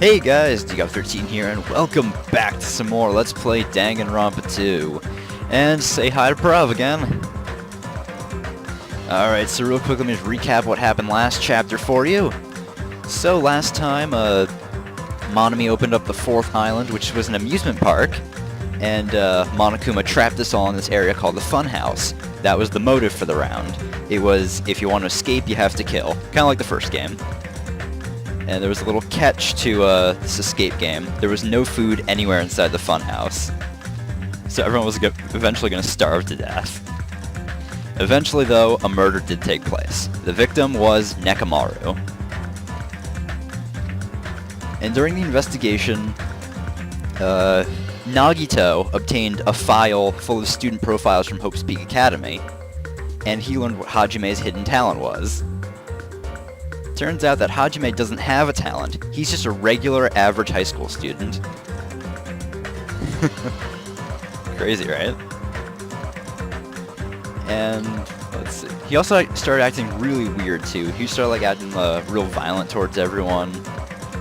Hey guys, DGov13 here, and welcome back to some more Let's Play DanganRonpa 2. And say hi to Prav again. Alright, so real quick, let me just recap what happened last chapter for you. So last time, Monami opened up the 4th island, which was an amusement park, and Monokuma trapped us all in this area called the Funhouse. That was the motive for the round. It was, if you want to escape, you have to kill. Kind of like the first game. And there was a little catch to this escape game. There was no food anywhere inside the funhouse. So everyone was eventually going to starve to death. Eventually, though, a murder did take place. The victim was Nekomaru. And during the investigation, Nagito obtained a file full of student profiles from Hope's Peak Academy, and he learned what Hajime's hidden talent was. Turns out that Hajime doesn't have a talent. He's just a regular, average high school student. Crazy, right? And, let's see. He also started acting really weird, too. He started, like, acting real violent towards everyone.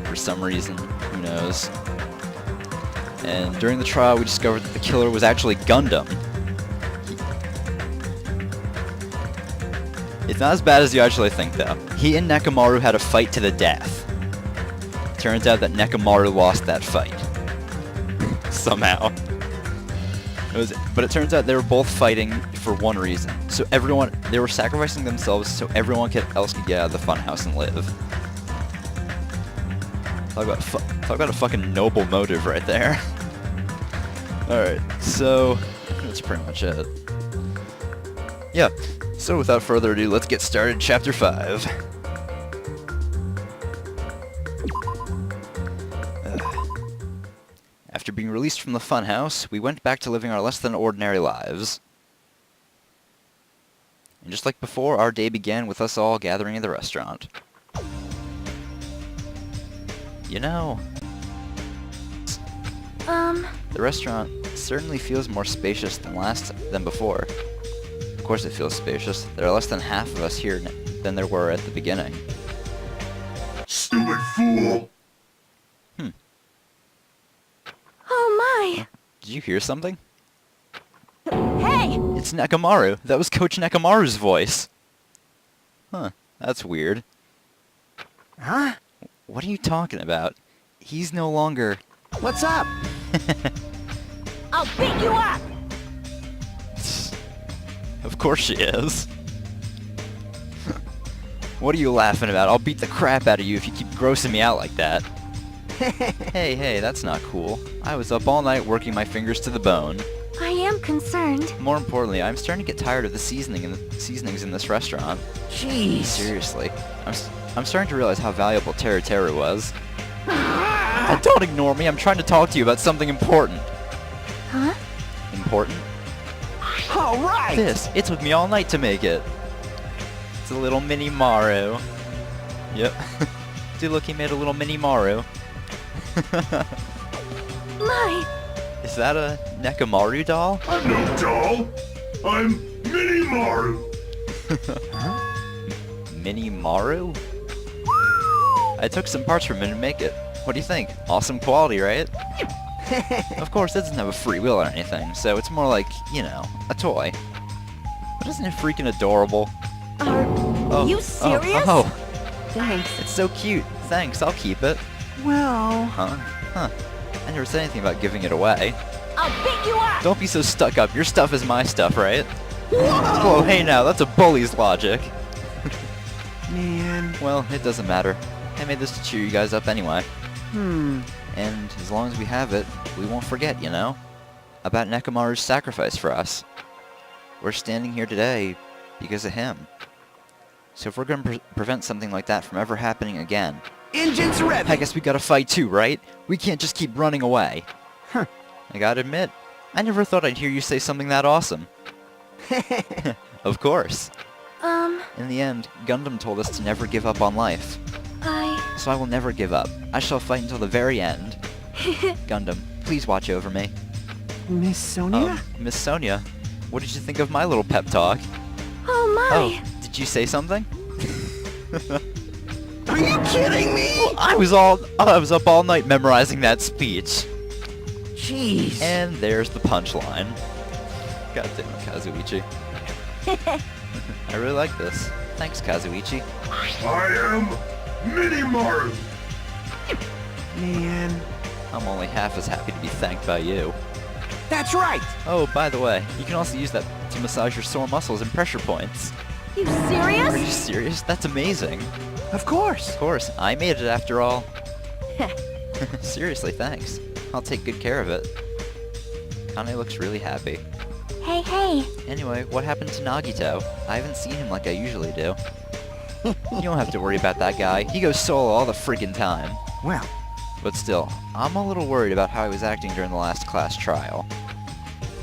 For some reason. Who knows? And during the trial, we discovered that the killer was actually Gundam. It's not as bad as you actually think, though. He and Nekomaru had a fight to the death. Turns out that Nekomaru lost that fight. Somehow. But it turns out they were both fighting for one reason. So they were sacrificing themselves so everyone else could get out of the funhouse and live. Talk about a fucking noble motive right there. Alright, so that's pretty much it. Yeah. So without further ado, let's get started. Chapter 5. After being released from the funhouse, we went back to living our less-than-ordinary lives. And just like before, our day began with us all gathering in the restaurant. You know... The restaurant certainly feels more spacious than before. Of course it feels spacious. There are less than half of us here than there were at the beginning. Stupid fool! Oh my! Did you hear something? Hey! It's Nekomaru! That was Coach Nekomaru's voice! Huh, that's weird. Huh? What are you talking about? He's no longer... What's up? I'll beat you up! Of course she is. What are you laughing about? I'll beat the crap out of you if you keep grossing me out like that. Hey, that's not cool. I was up all night working my fingers to the bone. I am concerned. More importantly, I'm starting to get tired of the seasonings in this restaurant. Jeez. Seriously. I'm starting to realize how valuable Teru Teru was. Don't ignore me, I'm trying to talk to you about something important. Huh? Important? All right. It took me all night to make it. It's a little mini Maru. Yep. Dude, look, he made a little mini Maru. My! Is that a Nekomaru doll? I'm no doll! I'm Mini Maru! Mini Maru? I took some parts from him to make it. What do you think? Awesome quality, right? Of course, it doesn't have a free will or anything, so it's more like, you know, a toy. But isn't it freaking adorable? Are you serious? Oh, Thanks. it's so cute. Thanks, I'll keep it. Well... Huh. I never said anything about giving it away. I'll beat you up! Don't be so stuck up. Your stuff is my stuff, right? Whoa, hey now, that's a bully's logic. Man... Well, it doesn't matter. I made this to cheer you guys up anyway. And as long as we have it, we won't forget, you know? About Nekomaru's sacrifice for us. We're standing here today because of him. So if we're going to prevent something like that from ever happening again... Engines revving! I guess we gotta fight too, right? We can't just keep running away. Huh. I gotta admit, I never thought I'd hear you say something that awesome. Of course. In the end, Gundam told us to never give up on life. So I will never give up. I shall fight until the very end. Gundam, please watch over me. Miss Sonia? Miss Sonia, what did you think of my little pep talk? Oh my! Oh, did you say something? Are you kidding me? I was up all night memorizing that speech. Jeez. And there's the punchline. God damn it, Kazuichi. I really like this. Thanks, Kazuichi. I am Minimaru. Man. I'm only half as happy to be thanked by you. That's right. Oh, by the way, you can also use that to massage your sore muscles and pressure points. You Are you serious? serious? That's amazing. Of course. Of course, I made it after all. Seriously, thanks. I'll take good care of it. Kane looks really happy. Hey, hey. Anyway, what happened to Nagito? I haven't seen him like I usually do. You don't have to worry about that guy. He goes solo all the friggin' time. Well, But still, I'm a little worried about how he was acting during the last class trial.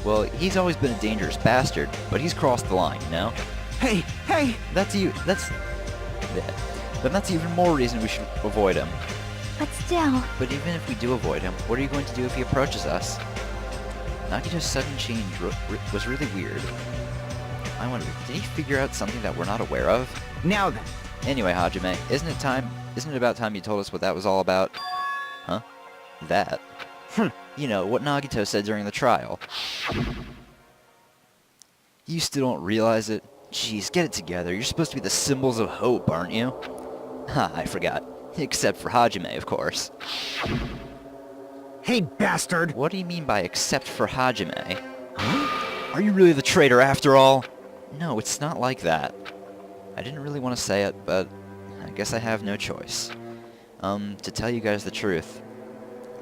Well, he's always been a dangerous bastard, but he's crossed the line, you know? hey. Then that's even more reason we should avoid him. But still, But even if we do avoid him, what are you going to do if he approaches us? Nagito's sudden change was really weird. I wonder, did he figure out something that we're not aware of? Now then. Anyway, Hajime, isn't it about time you told us what that was all about? Huh? That? You know, what Nagito said during the trial. You still don't realize it? Jeez, get it together. You're supposed to be the symbols of hope, aren't you? Ha, I forgot. Except for Hajime, of course. Hey, bastard. What do you mean by except for Hajime? Huh? Are you really the traitor after all? No, it's not like that. I didn't really want to say it, but I guess I have no choice. To tell you guys the truth,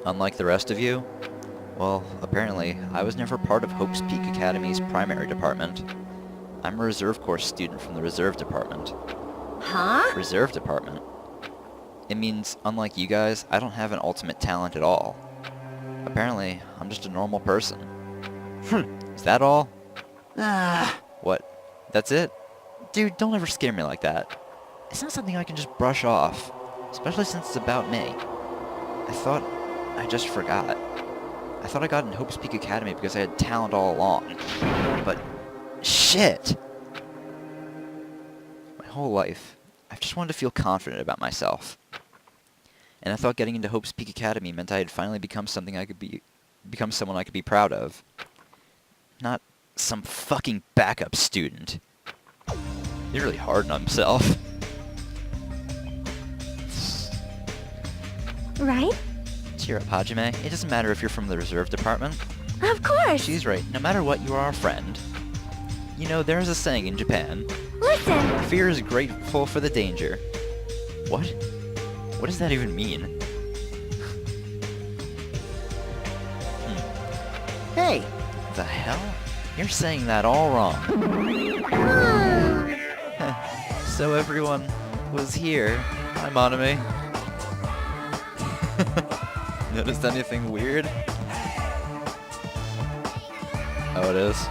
unlike the rest of you, well, apparently, I was never part of Hope's Peak Academy's primary department. I'm a Reserve Corps student from the Reserve Department. huh? Reserve Department? It means, unlike you guys, I don't have an ultimate talent at all. Apparently, I'm just a normal person. Is that all? What? That's it? Dude, don't ever scare me like that. It's not something I can just brush off, especially since it's about me. I thought I just forgot. I thought I got in Hope's Peak Academy because I had talent all along. But, shit! My whole life, I've just wanted to feel confident about myself. And I thought getting into Hope's Peak Academy meant I had finally become someone I could be proud of. Not some fucking backup student. He's really hard on himself. Right? Cheer up, Hajime. It doesn't matter if you're from the Reserve Department. Of course. She's right. No matter what, you are our friend. You know, there's a saying in Japan. Listen. Fear is grateful for the danger. What? What does that even mean? Hey. The hell? You're saying that all wrong. So everyone was here. Hi, Monami. Noticed anything weird? Oh, it is?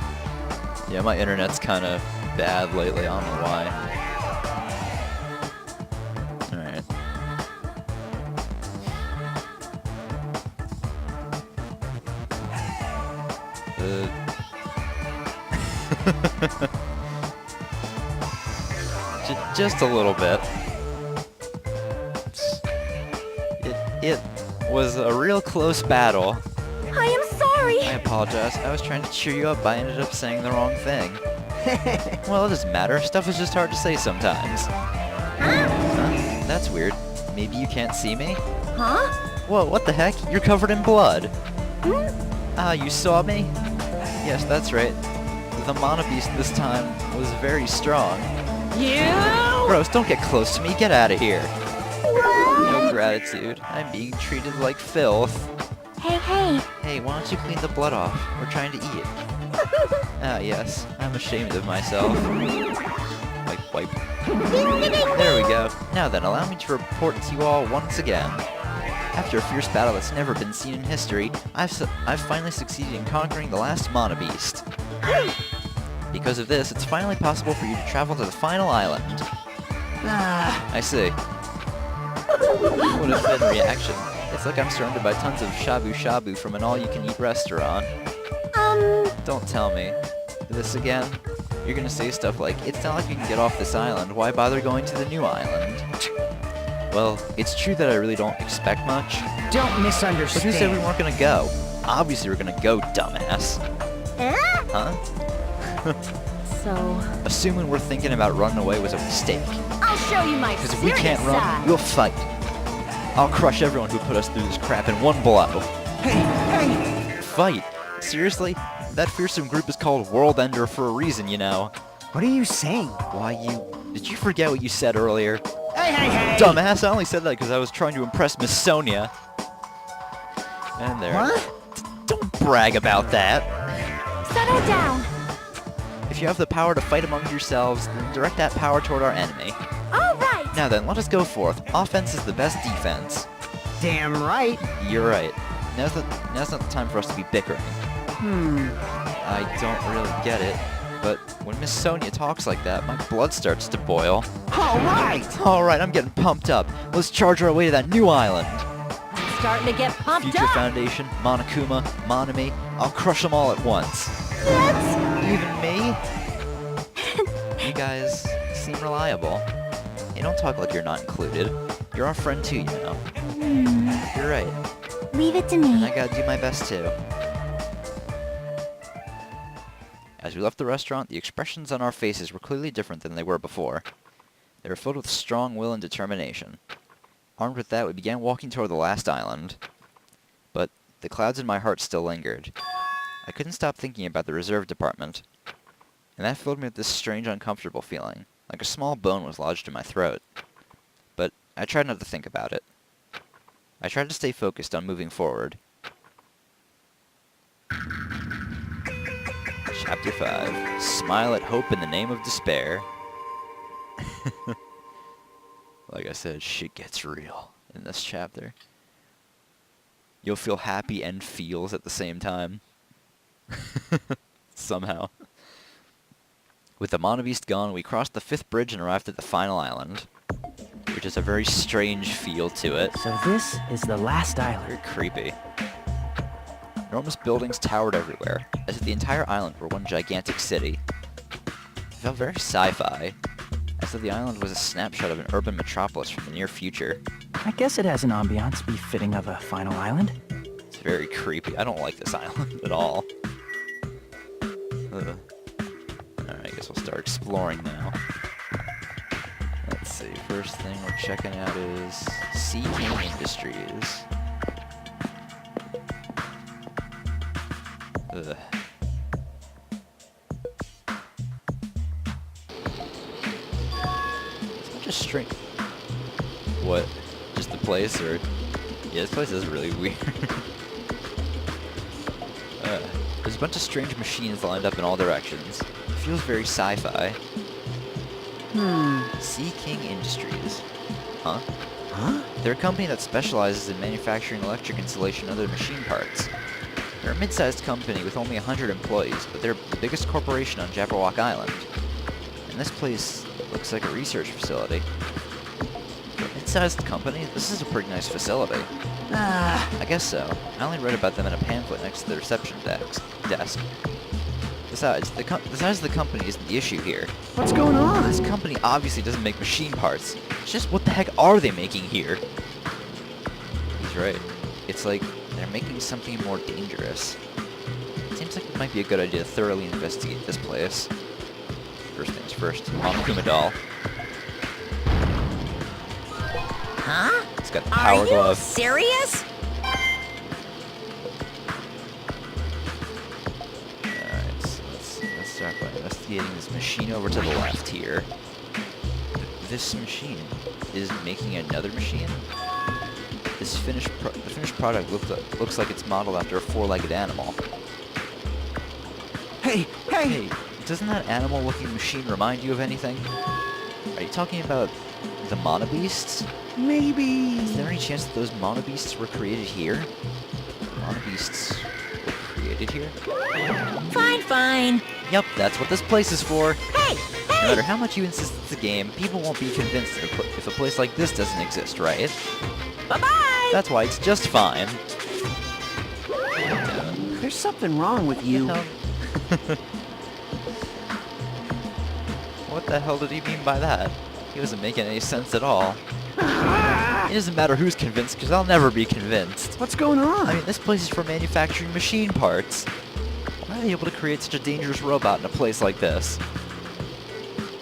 Yeah, my internet's kind of bad lately. I don't know why. Alright. Just a little bit. It was a real close battle. I am sorry. I apologize. I was trying to cheer you up, but I ended up saying the wrong thing. Well, it doesn't matter. Stuff is just hard to say sometimes. Huh? That's weird. Maybe you can't see me? Huh? Whoa, what the heck? You're covered in blood. Ah, you saw me? Yes, that's right. The Mana Beast this time was very strong. You? Gross, don't get close to me. Get out of here. No gratitude. I'm being treated like filth. Hey, hey. Hey, why don't you clean the blood off? We're trying to eat. Ah, yes. I'm ashamed of myself. Wipe. There we go. Now then, allow me to report to you all once again. After a fierce battle that's never been seen in history, I've finally succeeded in conquering the last Mana Beast. Because of this, it's finally possible for you to travel to the final island. I see. What a fun reaction. It's like I'm surrounded by tons of shabu-shabu from an all-you-can-eat restaurant. Don't tell me. This again? You're gonna say stuff like, it's not like we can get off this island, why bother going to the new island? Well, it's true that I really don't expect much. Don't But who said we misunderstand. weren't gonna go? Obviously we're gonna go, dumbass. Huh? So, Assuming we're thinking about running away was a mistake. I'll show you my Because if we serious can't run, side. we'll fight. I'll crush everyone who put us through this crap in one blow. Hey! Fight? Seriously? That fearsome group is called World Ender for a reason, you know. What are you saying? Why, did you forget what you said earlier? Hey! Dumbass, I only said that because I was trying to impress Miss Sonia. And there. What? Don't brag about that. Settle down. If you have the power to fight among yourselves, then direct that power toward our enemy. All right. Now then, let us go forth. Offense is the best defense. Damn right. You're right. Now's not the time for us to be bickering. I don't really get it, but when Miss Sonia talks like that, my blood starts to boil. All right. Alright, I'm getting pumped up. Let's charge our way to that new island. I'm starting to get pumped Future up. Foundation, Monokuma, Monami, I'll crush them all at once. What? Even me? You guys seem reliable. Hey, don't talk like you're not included. You're our friend too, you know. You're right. Leave it to And me. I gotta do my best too. As we left the restaurant, the expressions on our faces were clearly different than they were before. They were filled with strong will and determination. Armed with that, we began walking toward the last island. But the clouds in my heart still lingered. I couldn't stop thinking about the reserve department. And that filled me with this strange, uncomfortable feeling, like a small bone was lodged in my throat. But I tried not to think about it. I tried to stay focused on moving forward. Chapter 5. Smile at hope in the name of despair. Like I said, shit gets real in this chapter. You'll feel happy and feels at the same time. Somehow. With the Monabeast gone, we crossed the 5th bridge and arrived at the final island, which has a very strange feel to it. So this is the last Very island. creepy. Enormous buildings towered everywhere, as if the entire island were one gigantic city. It felt very sci-fi, as if the island was a snapshot of an urban metropolis from the near future. I guess it has an ambiance befitting of a final island. It's very creepy. I don't like this island at all. Ugh. Alright, I guess we'll start exploring now. Let's see, first thing we're checking out is Sea King Industries. Ugh. It's such a strange... What? Just the place, or... Yeah, this place is really weird. There's a bunch of strange machines lined up in all directions. It feels very sci-fi. Sea King Industries. Huh? Huh? They're a company that specializes in manufacturing electric insulation and other machine parts. They're a mid-sized company with only 100 employees, but they're the biggest corporation on Jabberwock Island. And this place looks like a research facility. For a mid-sized company, this is a pretty nice facility. I guess so. I only read about them in a pamphlet next to the reception desk. Besides, the size of the company isn't the issue here. What's going on? This company obviously doesn't make machine parts. It's just what the heck are they making here? He's right. It's like they're making something more dangerous. It seems like it might be a good idea to thoroughly investigate this place. First things first, Monokuma doll. Huh? It's got the power glove. serious? Alright, so let's start by investigating this machine over to the left here. This machine is making another machine? This the finished product looks like it's modeled after a 4-legged animal. Hey! Hey, doesn't that animal-looking machine remind you of anything? Are you talking about the Monobeasts? Maybe... Is there any chance that those Monobeasts were created here? Monobeasts were created here? Fine. Yep, that's what this place is for. Hey! No matter how much you insist it's a game, people won't be convinced if a place like this doesn't exist, right? Bye-bye! That's why it's just fine. There's something wrong with you. What the hell did he mean by that? He wasn't making any sense at all. It doesn't matter who's convinced, because I'll never be convinced. What's going on? I mean, this place is for manufacturing machine parts. Why are they able to create such a dangerous robot in a place like this?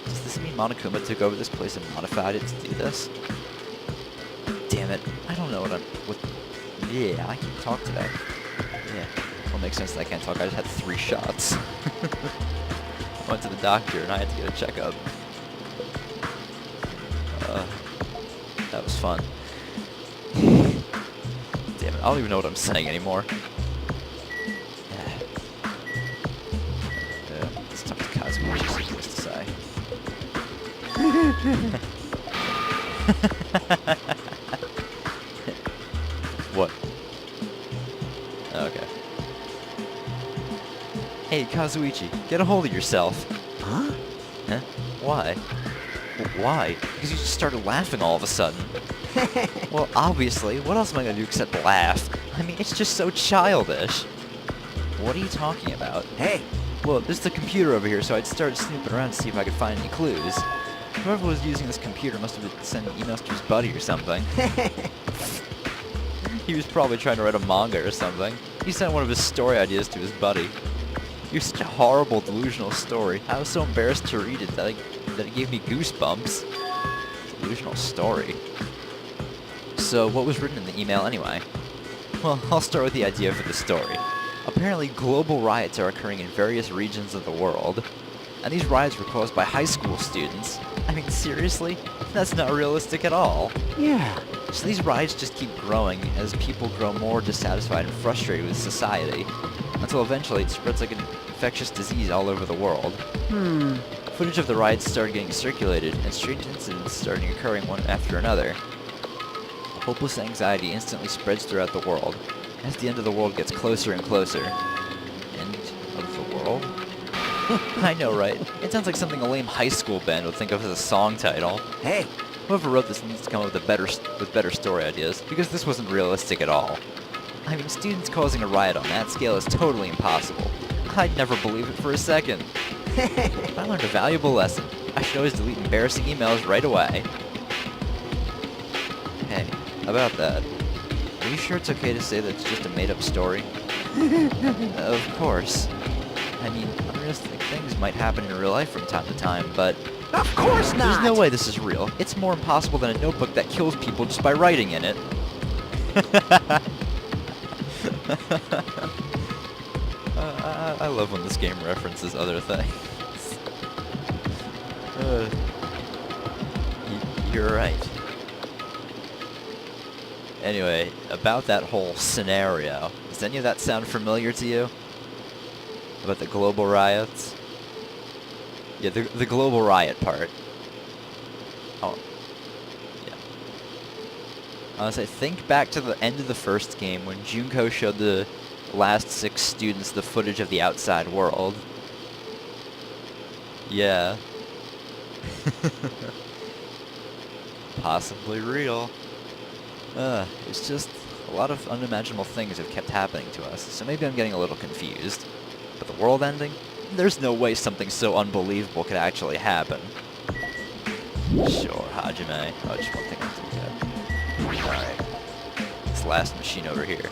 Does this mean Monokuma took over this place and modified it to do this? Damn it. I don't know what yeah, I can talk today. Yeah. Well, it makes sense that I can't talk. I just had 3 shots. I went to the doctor and I had to get a checkup. That was fun. Damn it, I don't even know what I'm saying anymore. Let's talk to Kazuo. What she's supposed to say. What? Okay. Hey, Kazuichi, get a hold of yourself. Huh? Huh? Why? Why? Because you just started laughing all of a sudden. Well, obviously, what else am I going to do except laugh? I mean, it's just so childish. What are you talking about? Hey. Well, there's the computer over here, so I'd start snooping around to see if I could find any clues. Whoever was using this computer must have been sending emails to his buddy or something. He was probably trying to write a manga or something. He sent one of his story ideas to his buddy. It was such a horrible, delusional story. I was so embarrassed to read it that it gave me goosebumps. Delusional story. So, what was written in the email anyway? Well, I'll start with the idea for the story. Apparently, global riots are occurring in various regions of the world. And these riots were caused by high school students. I mean, seriously? That's not realistic at all. Yeah. So these riots just keep growing as people grow more dissatisfied and frustrated with society, until eventually it spreads like an infectious disease all over the world. Footage of the riots started getting circulated, and strange incidents started occurring one after another. Hopeless anxiety instantly spreads throughout the world, as the end of the world gets closer and closer. End of the world? I know, right? It sounds like something a lame high school band would think of as a song title. Hey. Whoever wrote this needs to come up with better story ideas, because this wasn't realistic at all. I mean, students causing a riot on that scale is totally impossible. I'd never believe it for a second. But I learned a valuable lesson. I should always delete embarrassing emails right away. Hey, about that. Are you sure it's okay to say that it's just a made-up story? Of course. I mean, unrealistic things might happen in real life from time to time, but Of course not. there's no way this is real. It's more impossible than a notebook that kills people just by writing in it. I love when this game references other things. You're right. Anyway, about that whole scenario, does any of that sound familiar to you? About the global riots? Yeah, the global riot part. Oh. Yeah. Honestly, think back to the end of the first game when Junko showed the last 6 students the footage of the outside world. Yeah. Possibly real. It's just a lot of unimaginable things have kept happening to us, so maybe I'm getting a little confused. But the world ending? There's no way something so unbelievable could actually happen. Sure, Hajime. Oh, just one thing I have to look at. Alright. This last machine over here.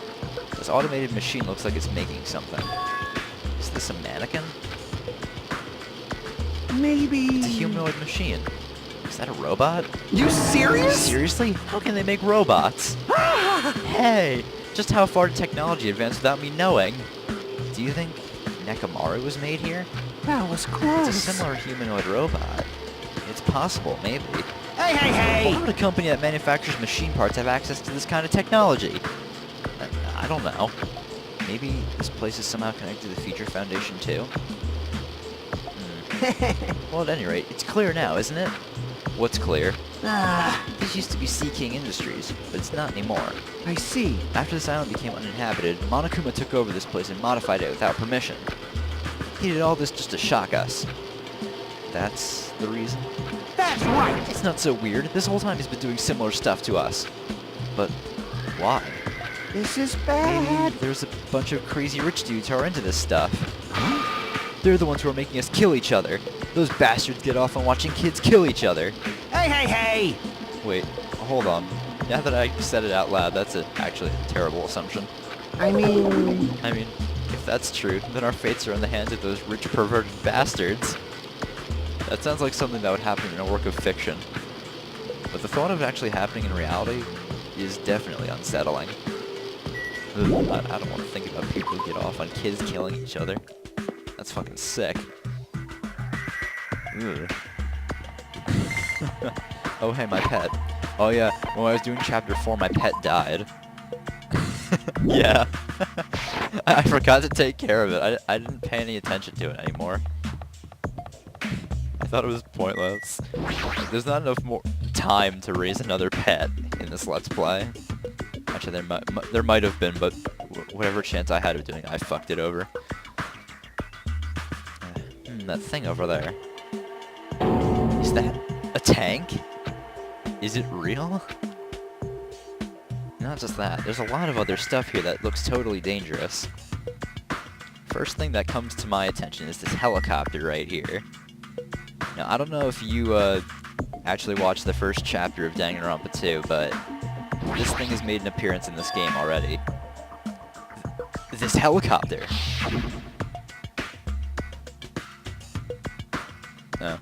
This automated machine looks like it's making something. Is this a mannequin? Maybe. It's a humanoid machine. Is that a robot? You serious? Seriously? How can they make robots? Hey! Just how far did technology advance without me knowing? Do you think Nekomaru was made here? That was close. It's a similar humanoid robot. It's possible, maybe. Hey, hey, hey! Why would a company that manufactures machine parts have access to this kind of technology? I don't know. Maybe this place is somehow connected to the Future Foundation too? Well, at any rate, it's clear now, isn't it? What's clear? This used to be Sea King Industries, but it's not anymore. I see. After this island became uninhabited, Monokuma took over this place and modified it without permission. He did all this just to shock us. That's the reason? That's right. It's not so weird. This whole time he's been doing similar stuff to us. But why? This is Maybe bad. there's a bunch of crazy rich dudes who are into this stuff. Huh? They're the ones who are making us kill each other. Those bastards get off on watching kids kill each other. Hey, hey, hey! Wait, hold on. Now that I said it out loud, that's actually a terrible assumption. I mean... if that's true, then our fates are in the hands of those rich perverted bastards. That sounds like something that would happen in a work of fiction. But the thought of it actually happening in reality is definitely unsettling. Ugh, I don't want to think about people who get off on kids killing each other. That's fucking sick. Ugh. Oh hey, my pet. Oh yeah, when I was doing chapter 4, my pet died. Yeah. I forgot to take care of it. I didn't pay any attention to it anymore. I thought it was pointless. There's not enough more time to raise another pet in this Let's Play. Actually, there might have been, but whatever chance I had of doing it, I fucked it over. That thing over there. Is that a tank? Is it real? Not just that, there's a lot of other stuff here that looks totally dangerous. First thing that comes to my attention is this helicopter right here. Now, I don't know if you actually watched the first chapter of Danganronpa 2, but this thing has made an appearance in this game already. This helicopter! Oh.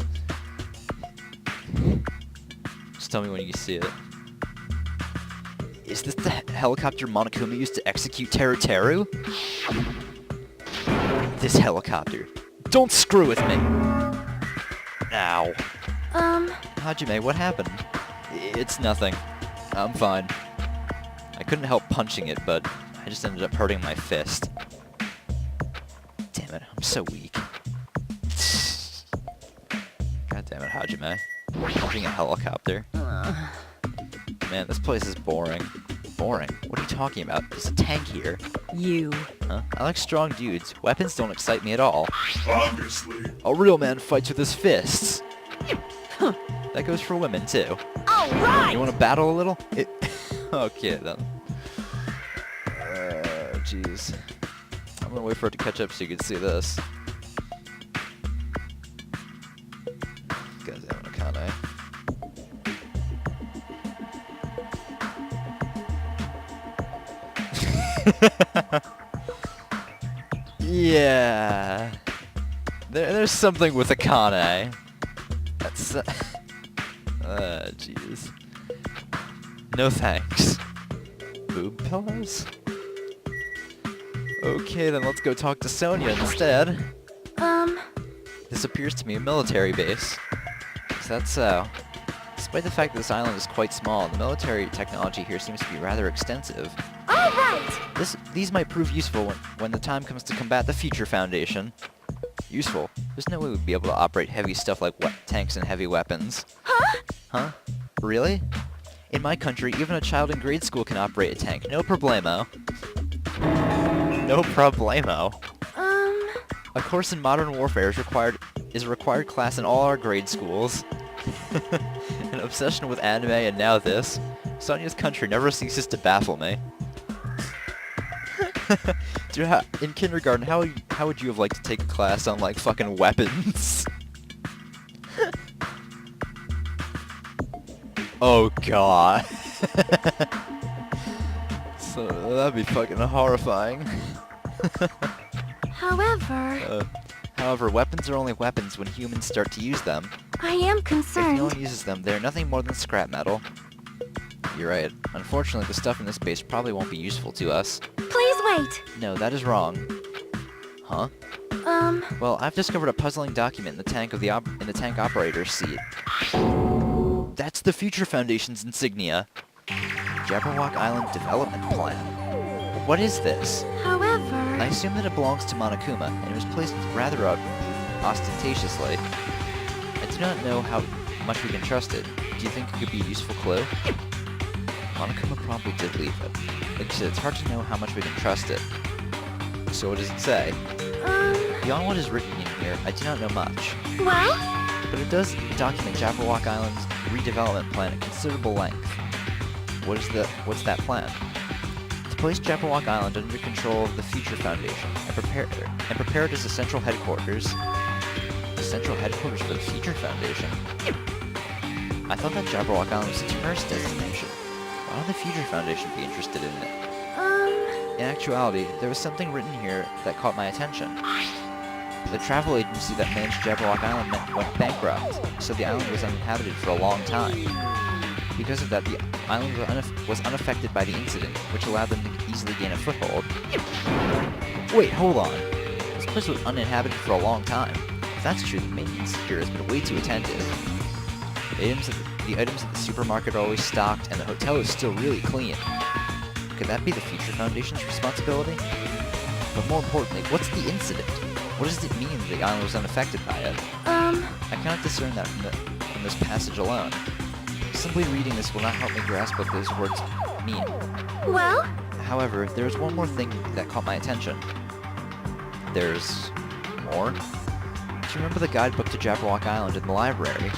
Just tell me when you see it. Is this the helicopter Monokuma used to execute Teru? This helicopter. Don't screw with me! Ow. Hajime, what happened? It's nothing. I'm fine. I couldn't help punching it, but I just ended up hurting my fist. Damn it, I'm so weak. God damn it, Hajime. Punching a helicopter. Man, this place is boring. Boring? What are you talking about? There's a tank here. You. Huh? I like strong dudes. Weapons don't excite me at all. Obviously. A real man fights with his fists. That goes for women, too. Alright! You want to battle a little? Okay, then. Jeez. I'm gonna wait for it to catch up so you can see this. Goddamn Akane. Yeah. There's something with Akane. That's... jeez. No thanks. Boob pillows? Okay, then let's go talk to Sonia instead. This appears to be a military base. Is that so? Despite the fact that this island is quite small, the military technology here seems to be rather extensive. Alright! These might prove useful when the time comes to combat the Future Foundation. Useful? There's no way we'd be able to operate heavy stuff like tanks and heavy weapons. Huh? Huh? Really? In my country, even a child in grade school can operate a tank. No problemo. No problemo. A course in modern warfare is a required class in all our grade schools. An obsession with anime and now this. Sonia's country never ceases to baffle me. Dude, in kindergarten, how would you have liked to take a class on, like, fucking weapons? Oh god. So, that'd be fucking horrifying. However, weapons are only weapons when humans start to use them. I am If concerned. no one uses them, they're nothing more than scrap metal. You're right. Unfortunately, the stuff in this base probably won't be useful to us. Please wait. No, that is wrong. Huh? Well, I've discovered a puzzling document in the tank of the tank operator's seat. That's the Future Foundation's insignia. Jabberwock Island Development Plan. What is this? However... I assume that it belongs to Monokuma, and it was placed rather ostentatiously. I do not know how much we can trust it. Do you think it could be a useful clue? Monokuma promptly did leave it. Like I said, it's hard to know how much we can trust it. So what does it say? Beyond what is written in here, I do not know much. Well? But it does document Jabberwock Island's redevelopment plan at considerable length. What's that plan? To place Jabberwock Island under control of the Future Foundation and prepare it as a central headquarters. The central headquarters for the Future Foundation? I thought that Jabberwock Island was a tourist destination. Why would the Future Foundation be interested in it? In actuality, there was something written here that caught my attention. The travel agency that managed Jabberwock Island went bankrupt, so the island was uninhabited for a long time. Because of that, the island was unaffected by the incident, which allowed them to easily gain a foothold. Wait, hold on. This place was uninhabited for a long time. If that's true, the maintenance here has been way too attentive. The items at the supermarket are always stocked, and the hotel is still really clean. Could that be the Future Foundation's responsibility? But more importantly, what's the incident? What does it mean that the island was unaffected by it? I cannot discern that from this passage alone. Simply reading this will not help me grasp what those words mean. Well? However, there is one more thing that caught my attention. There's more? Do you remember the guidebook to Jabberwock Island in the library?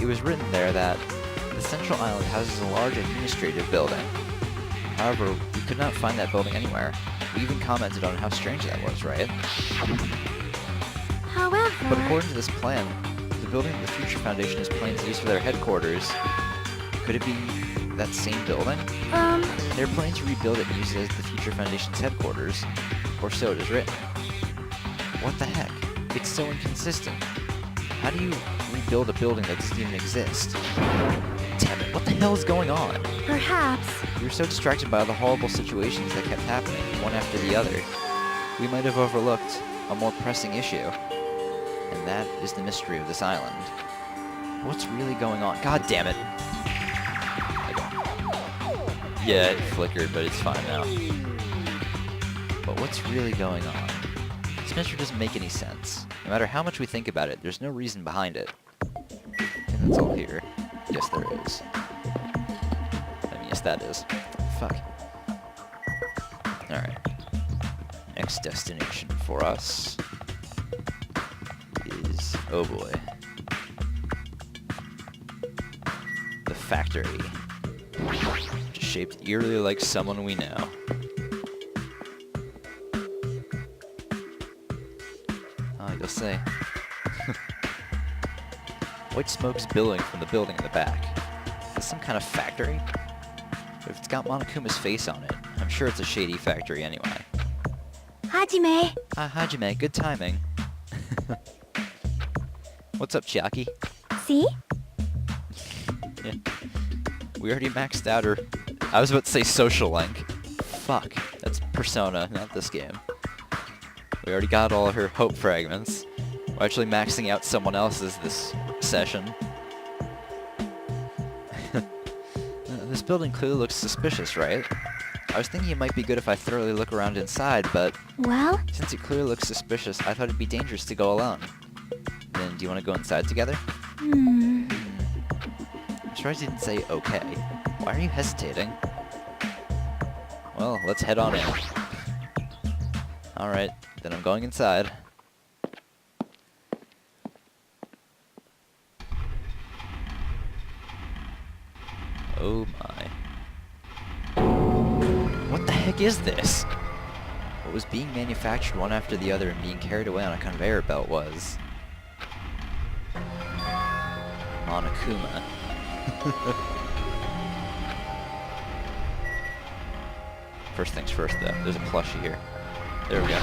It was written there that the central island houses a large administrative building. However, we could not find that building anywhere. We even commented on how strange that was, right? However... But according to this plan, the building that the Future Foundation is planning to use for their headquarters, could it be that same building? They're planning to rebuild it and use it as the Future Foundation's headquarters, or so it is written. What the heck? It's so inconsistent. How do you rebuild a building that doesn't even exist? Damn it, what the hell is going on? Perhaps. We were so distracted by all the horrible situations that kept happening, one after the other. We might have overlooked a more pressing issue. And that is the mystery of this island. What's really going on? God damn it! Yeah, it flickered, but it's fine now. But what's really going on? This mystery doesn't make any sense. No matter how much we think about it, there's no reason behind it. And that's all here. Yes, there is. I mean, yes, that is. Fuck. Alright. Next destination for us is... oh boy. The factory. Just shaped eerily like someone we know. You'll say. White smoke's billowing from the building in the back. Is this some kind of factory? But if it's got Monokuma's face on it, I'm sure it's a shady factory anyway. Hajime! Hajime, good timing. What's up, Chiaki? See? Yeah. We already maxed out her... I was about to say social link. Fuck. That's Persona, not this game. We already got all of her hope fragments. We're actually maxing out someone else's this session. This building clearly looks suspicious, right? I was thinking it might be good if I thoroughly look around inside, but... well? Since it clearly looks suspicious, I thought it'd be dangerous to go alone. Then, do you want to go inside together? I'm surprised you didn't say okay. Why are you hesitating? Well, let's head on in. Alright, then I'm going inside. Oh my. What the heck is this? What was being manufactured one after the other and being carried away on a conveyor belt was... Monokuma. First things first though, there's a plushie here. There we go.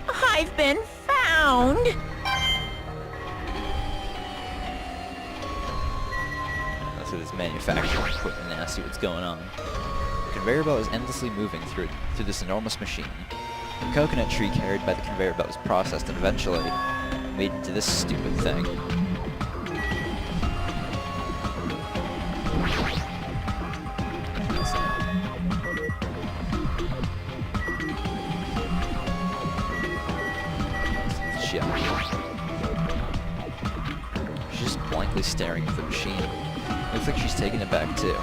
I've been found! That's what it's manufacturing equipment now, see what's going on. The conveyor belt is endlessly moving through this enormous machine. The coconut tree carried by the conveyor belt is processed and eventually made into this stupid thing. She's just blankly staring at the machine. Looks like she's taken it back too.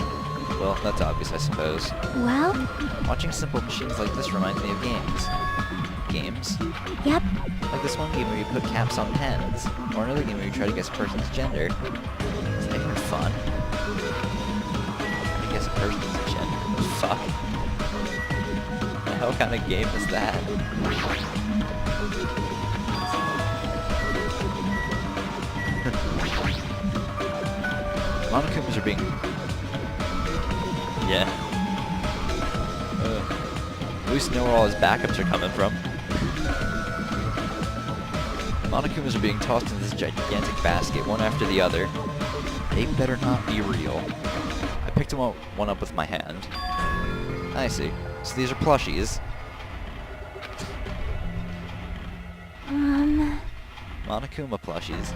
Well, that's obvious, I suppose. Well? Watching simple machines like this reminds me of games. Games? Yep. Like this one game where you put caps on pens, or another game where you try to guess a person's gender. Is that even fun? Trying to guess a person's gender. Fuck. What the hell kind of game is that? Monokumas are being... Yeah. At least know where all his backups are coming from. Monokumas are being tossed into this gigantic basket, one after the other. They better not be real. I picked one up with my hand. I see. So these are plushies. Monokuma plushies.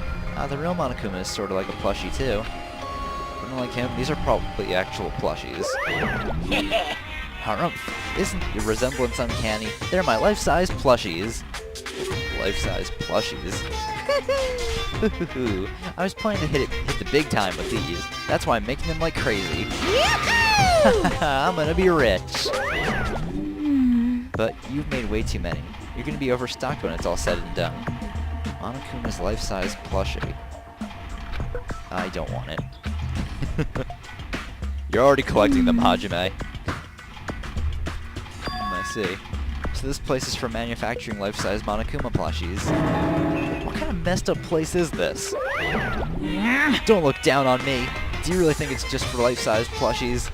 The real Monokuma is sort of like a plushie too. But unlike him, these are probably actual plushies. Harumph! Isn't the resemblance uncanny? They're my life-size plushies. Life-size plushies. I was planning to hit the big time with these. That's why I'm making them like crazy. I'm gonna be rich. But you've made way too many. You're gonna be overstocked when it's all said and done. Monokuma's life-size plushie. I don't want it. You're already collecting them, Hajime. I see. So this place is for manufacturing life-size Monokuma plushies. What kind of messed up place is this? Don't look down on me. Do you really think it's just for life-size plushies?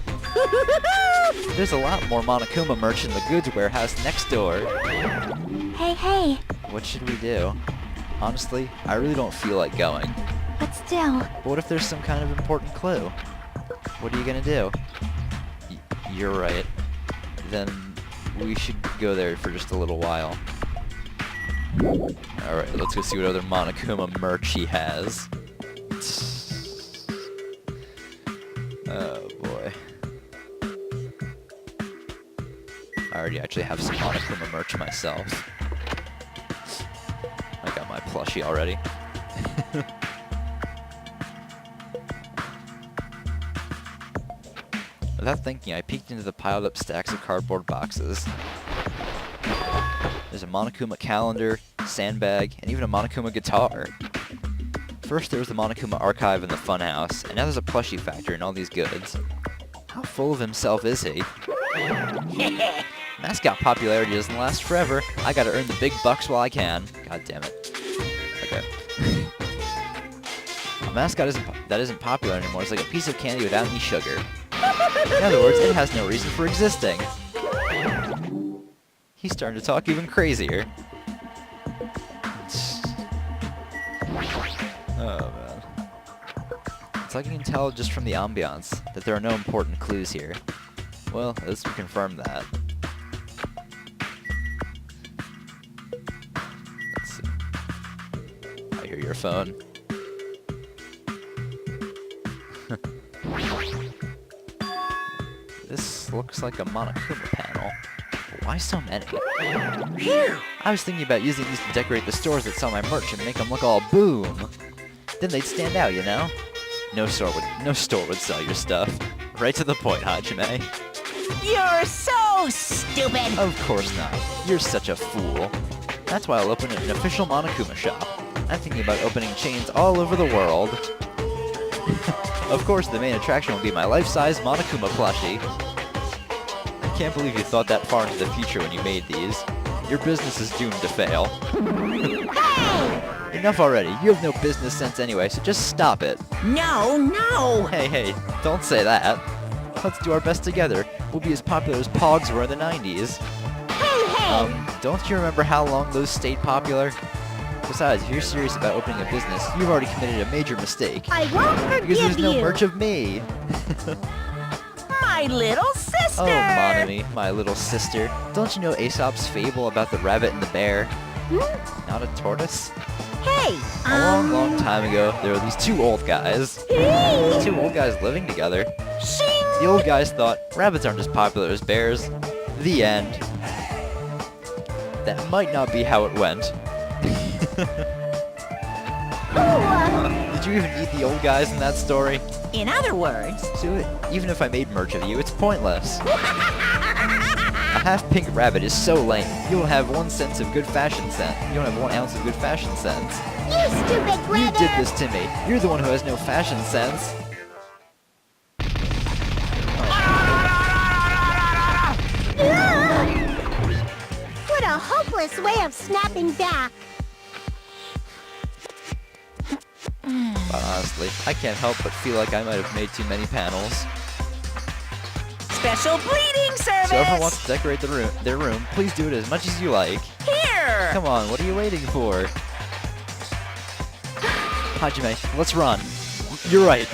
There's a lot more Monokuma merch in the goods warehouse next door. Hey. What should we do? Honestly, I really don't feel like going. But still. But what if there's some kind of important clue? What are you gonna do? You're right. Then we should go there for just a little while. Alright, let's go see what other Monokuma merch he has. Oh boy. I already actually have some Monokuma merch myself. I got my plushie already. Without thinking, I peeked into the piled up stacks of cardboard boxes. There's a Monokuma calendar, sandbag, and even a Monokuma guitar. First there was the Monokuma archive in the funhouse, and now there's a plushie factory and all these goods. How full of himself is he? Mascot popularity doesn't last forever. I gotta earn the big bucks while I can. God damn it. Okay. A mascot that isn't popular anymore is like a piece of candy without any sugar. In other words, it has no reason for existing. He's starting to talk even crazier. Oh man. It's like you can tell just from the ambiance that there are no important clues here. Well, at least we confirmed that. Let's see. I hear your phone. This looks like a Monokuma panel. Why so many? I was thinking about using these to decorate the stores that sell my merch and make them look all boom. Then they'd stand out, you know? No store would sell your stuff. Right to the point, Hajime. You're so stupid! Of course not. You're such a fool. That's why I'll open an official Monokuma shop. I'm thinking about opening chains all over the world. Of course, the main attraction will be my life-size Monokuma plushie. I can't believe you thought that far into the future when you made these. Your business is doomed to fail. Enough already. You have no business sense anyway, so just stop it. No! Hey, don't say that. Let's do our best together. We'll be as popular as Pogs were in the 90s. Hey! Don't you remember how long those stayed popular? Besides, if you're serious about opening a business, you've already committed a major mistake. I won't forgive because there's no you. merch of me. My little sister! Oh, Monami, my little sister. Don't you know Aesop's fable about the rabbit and the bear? Not a tortoise? Hey! A long time ago, there were these two old guys. These two old guys living together. Shing! The old guys thought, rabbits aren't as popular as bears. The end. That might not be how it went. Did you even eat the old guys in that story? In other words... So even if I made merch of you, it's pointless. A half-pink rabbit is so lame. You don't have 1 sense of good fashion sense. You don't have 1 ounce of good fashion sense. You stupid brother! You did this to me. You're the one who has no fashion sense. What a hopeless way of snapping back. But honestly, I can't help but feel like I might have made too many panels. Special bleeding service! So if everyone wants to decorate their room, please do it as much as you like. Here! Come on, what are you waiting for? Hajime, let's run. You're right.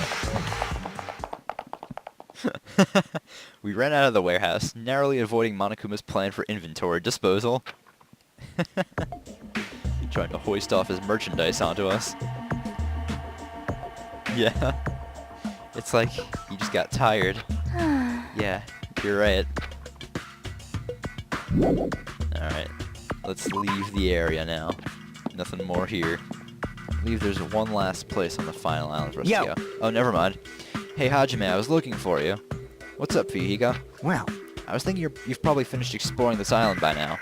We ran out of the warehouse, narrowly avoiding Monokuma's plan for inventory disposal. Trying to hoist off his merchandise onto us. Yeah. It's like he just got tired. Yeah, you're right. Alright, let's leave the area now. Nothing more here. I believe there's one last place on the final island for us to go. Oh, never mind. Hey Hajime, I was looking for you. What's up, Fujiko? Well, I was thinking you've probably finished exploring this island by now.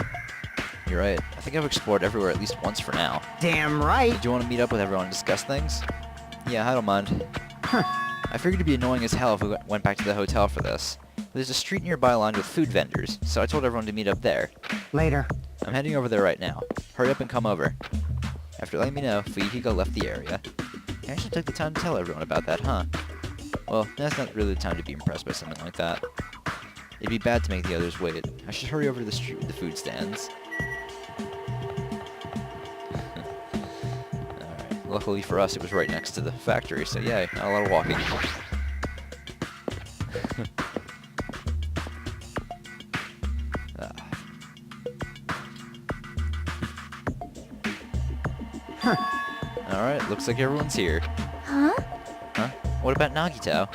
You're right. I think I've explored everywhere at least once for now. damn right. Do you want to meet up with everyone and discuss things? Yeah, I don't mind. I figured it'd be annoying as hell if we went back to the hotel for this. There's a street nearby lined with food vendors, so I told everyone to meet up there. Later. I'm heading over there right now. Hurry up and come over. After letting me know, Fujiko left the area. I actually took the time to tell everyone about that, huh? Well, that's not really the time to be impressed by something like that. It'd be bad to make the others wait. I should hurry over to the street with the food stands. Alright, luckily for us it was right next to the factory, so yay, not a lot of walking. Alright, looks like everyone's here. Huh? Huh? What about Nagito?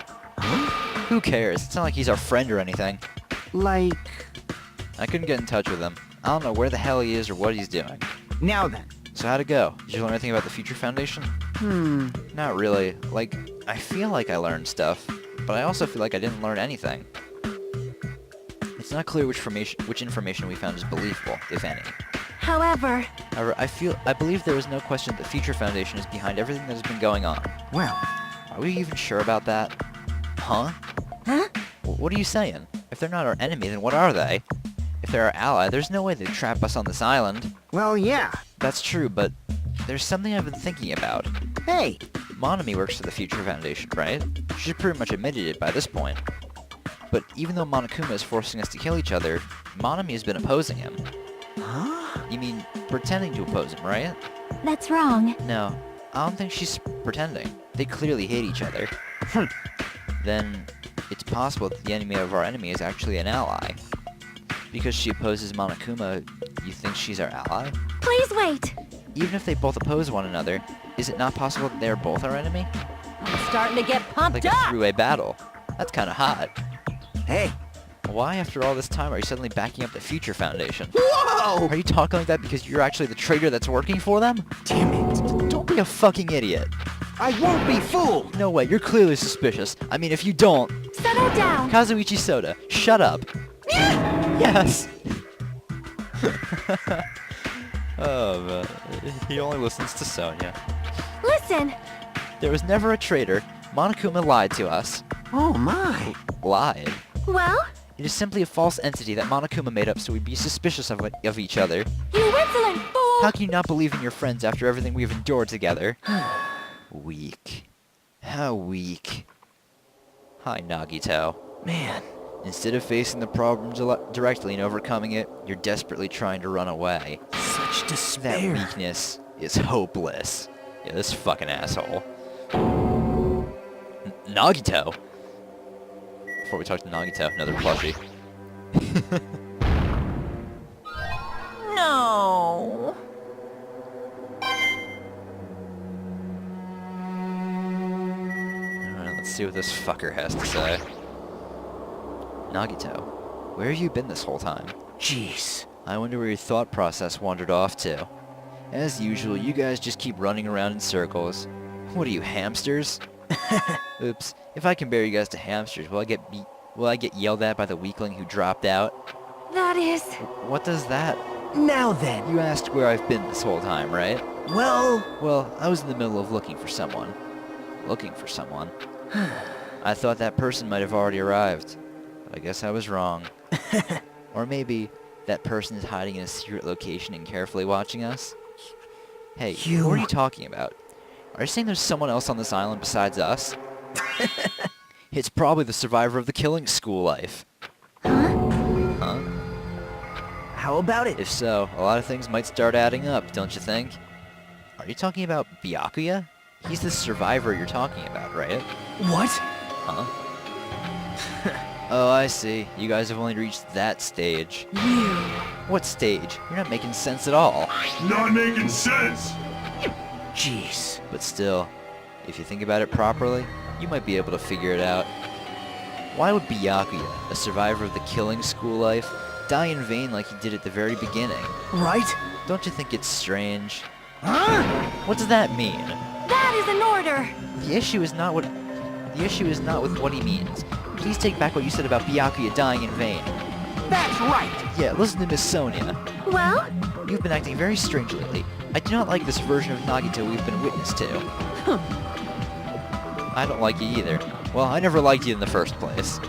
Who cares? It's not like he's our friend or anything. Like, I couldn't get in touch with him. I don't know where the hell he is or what he's doing. now then. So how'd it go? Did you learn anything about the Future Foundation? Not really. Like, I feel like I learned stuff, but I also feel like I didn't learn anything. It's not clear which information we found is believable, if any. However, However, I believe there is no question that the Future Foundation is behind everything that has been going on. Well, Are we even sure about that? Huh? huh? What are you saying? If they're not our enemy, then what are they? If they're our ally, there's no way they'd trap us on this island. well, yeah. That's true, but there's something I've been thinking about. Hey, Monami works for the Future Foundation, right? She's pretty much admitted it by this point. But even though Monokuma is forcing us to kill each other, Monami has been opposing him. huh? You mean, pretending to oppose him, right? That's wrong. No, I don't think she's pretending. They clearly hate each other. Then, it's possible that the enemy of our enemy is actually an ally. Because she opposes Monokuma, you think she's our ally? Please wait. Even if they both oppose one another, is it not possible that they are both our enemy? I'm starting to get pumped Like a up. three-way battle. That's kinda hot. Hey. Why, after all this time, are you suddenly backing up the Future Foundation? Whoa! Are you talking like that because you're actually the traitor that's working for them? Damn it. Don't be a fucking idiot. I won't be fooled. No way, you're clearly suspicious. I mean, if you don't... Settle down. Kazuichi Soda, shut up. Yes! Oh, man. He only listens to Sonia. Listen. There was never a traitor. Monokuma lied to us. Oh, my. Lied? Well, It is simply a false entity that Monokuma made up so we'd be suspicious of each other. you insolent fool. How can you not believe in your friends after everything we've endured together? Weak. How weak. Hi, Nagito. Man. Instead of facing the problem directly and overcoming it, you're desperately trying to run away. Such That despair. weakness is hopeless. Yeah, this fucking asshole. Nagito! Before we talk to Nagito, another plushie. No. Alright, let's see what this fucker has to say. Nagito, where have you been this whole time? Jeez. I wonder where your thought process wandered off to. As usual, you guys just keep running around in circles. What are you, hamsters? Oops. If I compare you guys to hamsters, will I get yelled at by the weakling who dropped out? That is... What does that? Now then. You asked where I've been this whole time, right? Well, Well, I was in the middle of looking for someone. Looking for someone. I thought that person might have already arrived. But I guess I was wrong. Or maybe that person is hiding in a secret location and carefully watching us? Hey, You- what are you talking about? Are you saying there's someone else on this island besides us? It's probably the survivor of the killing school life. Huh? How about it? If so, a lot of things might start adding up, don't you think? Are you talking about Byakuya? He's the survivor you're talking about, right? What? Huh? Oh, I see. You guys have only reached that stage. You... What stage? You're not making sense at all. Not making sense. Jeez. But still, if you think about it properly, you might be able to figure it out. Why would Byakuya, a survivor of the killing school life, die in vain like he did at the very beginning? Right? Don't you think it's strange? Huh? What does that mean? That is an order. The issue is not with what he means. Please take back what you said about Byakuya dying in vain. That's right. Yeah, listen to Miss Sonia. Well, You've been acting very strange lately. I do not like this version of Nagito we've been witness to. I don't like you either. Well, I never liked you in the first place.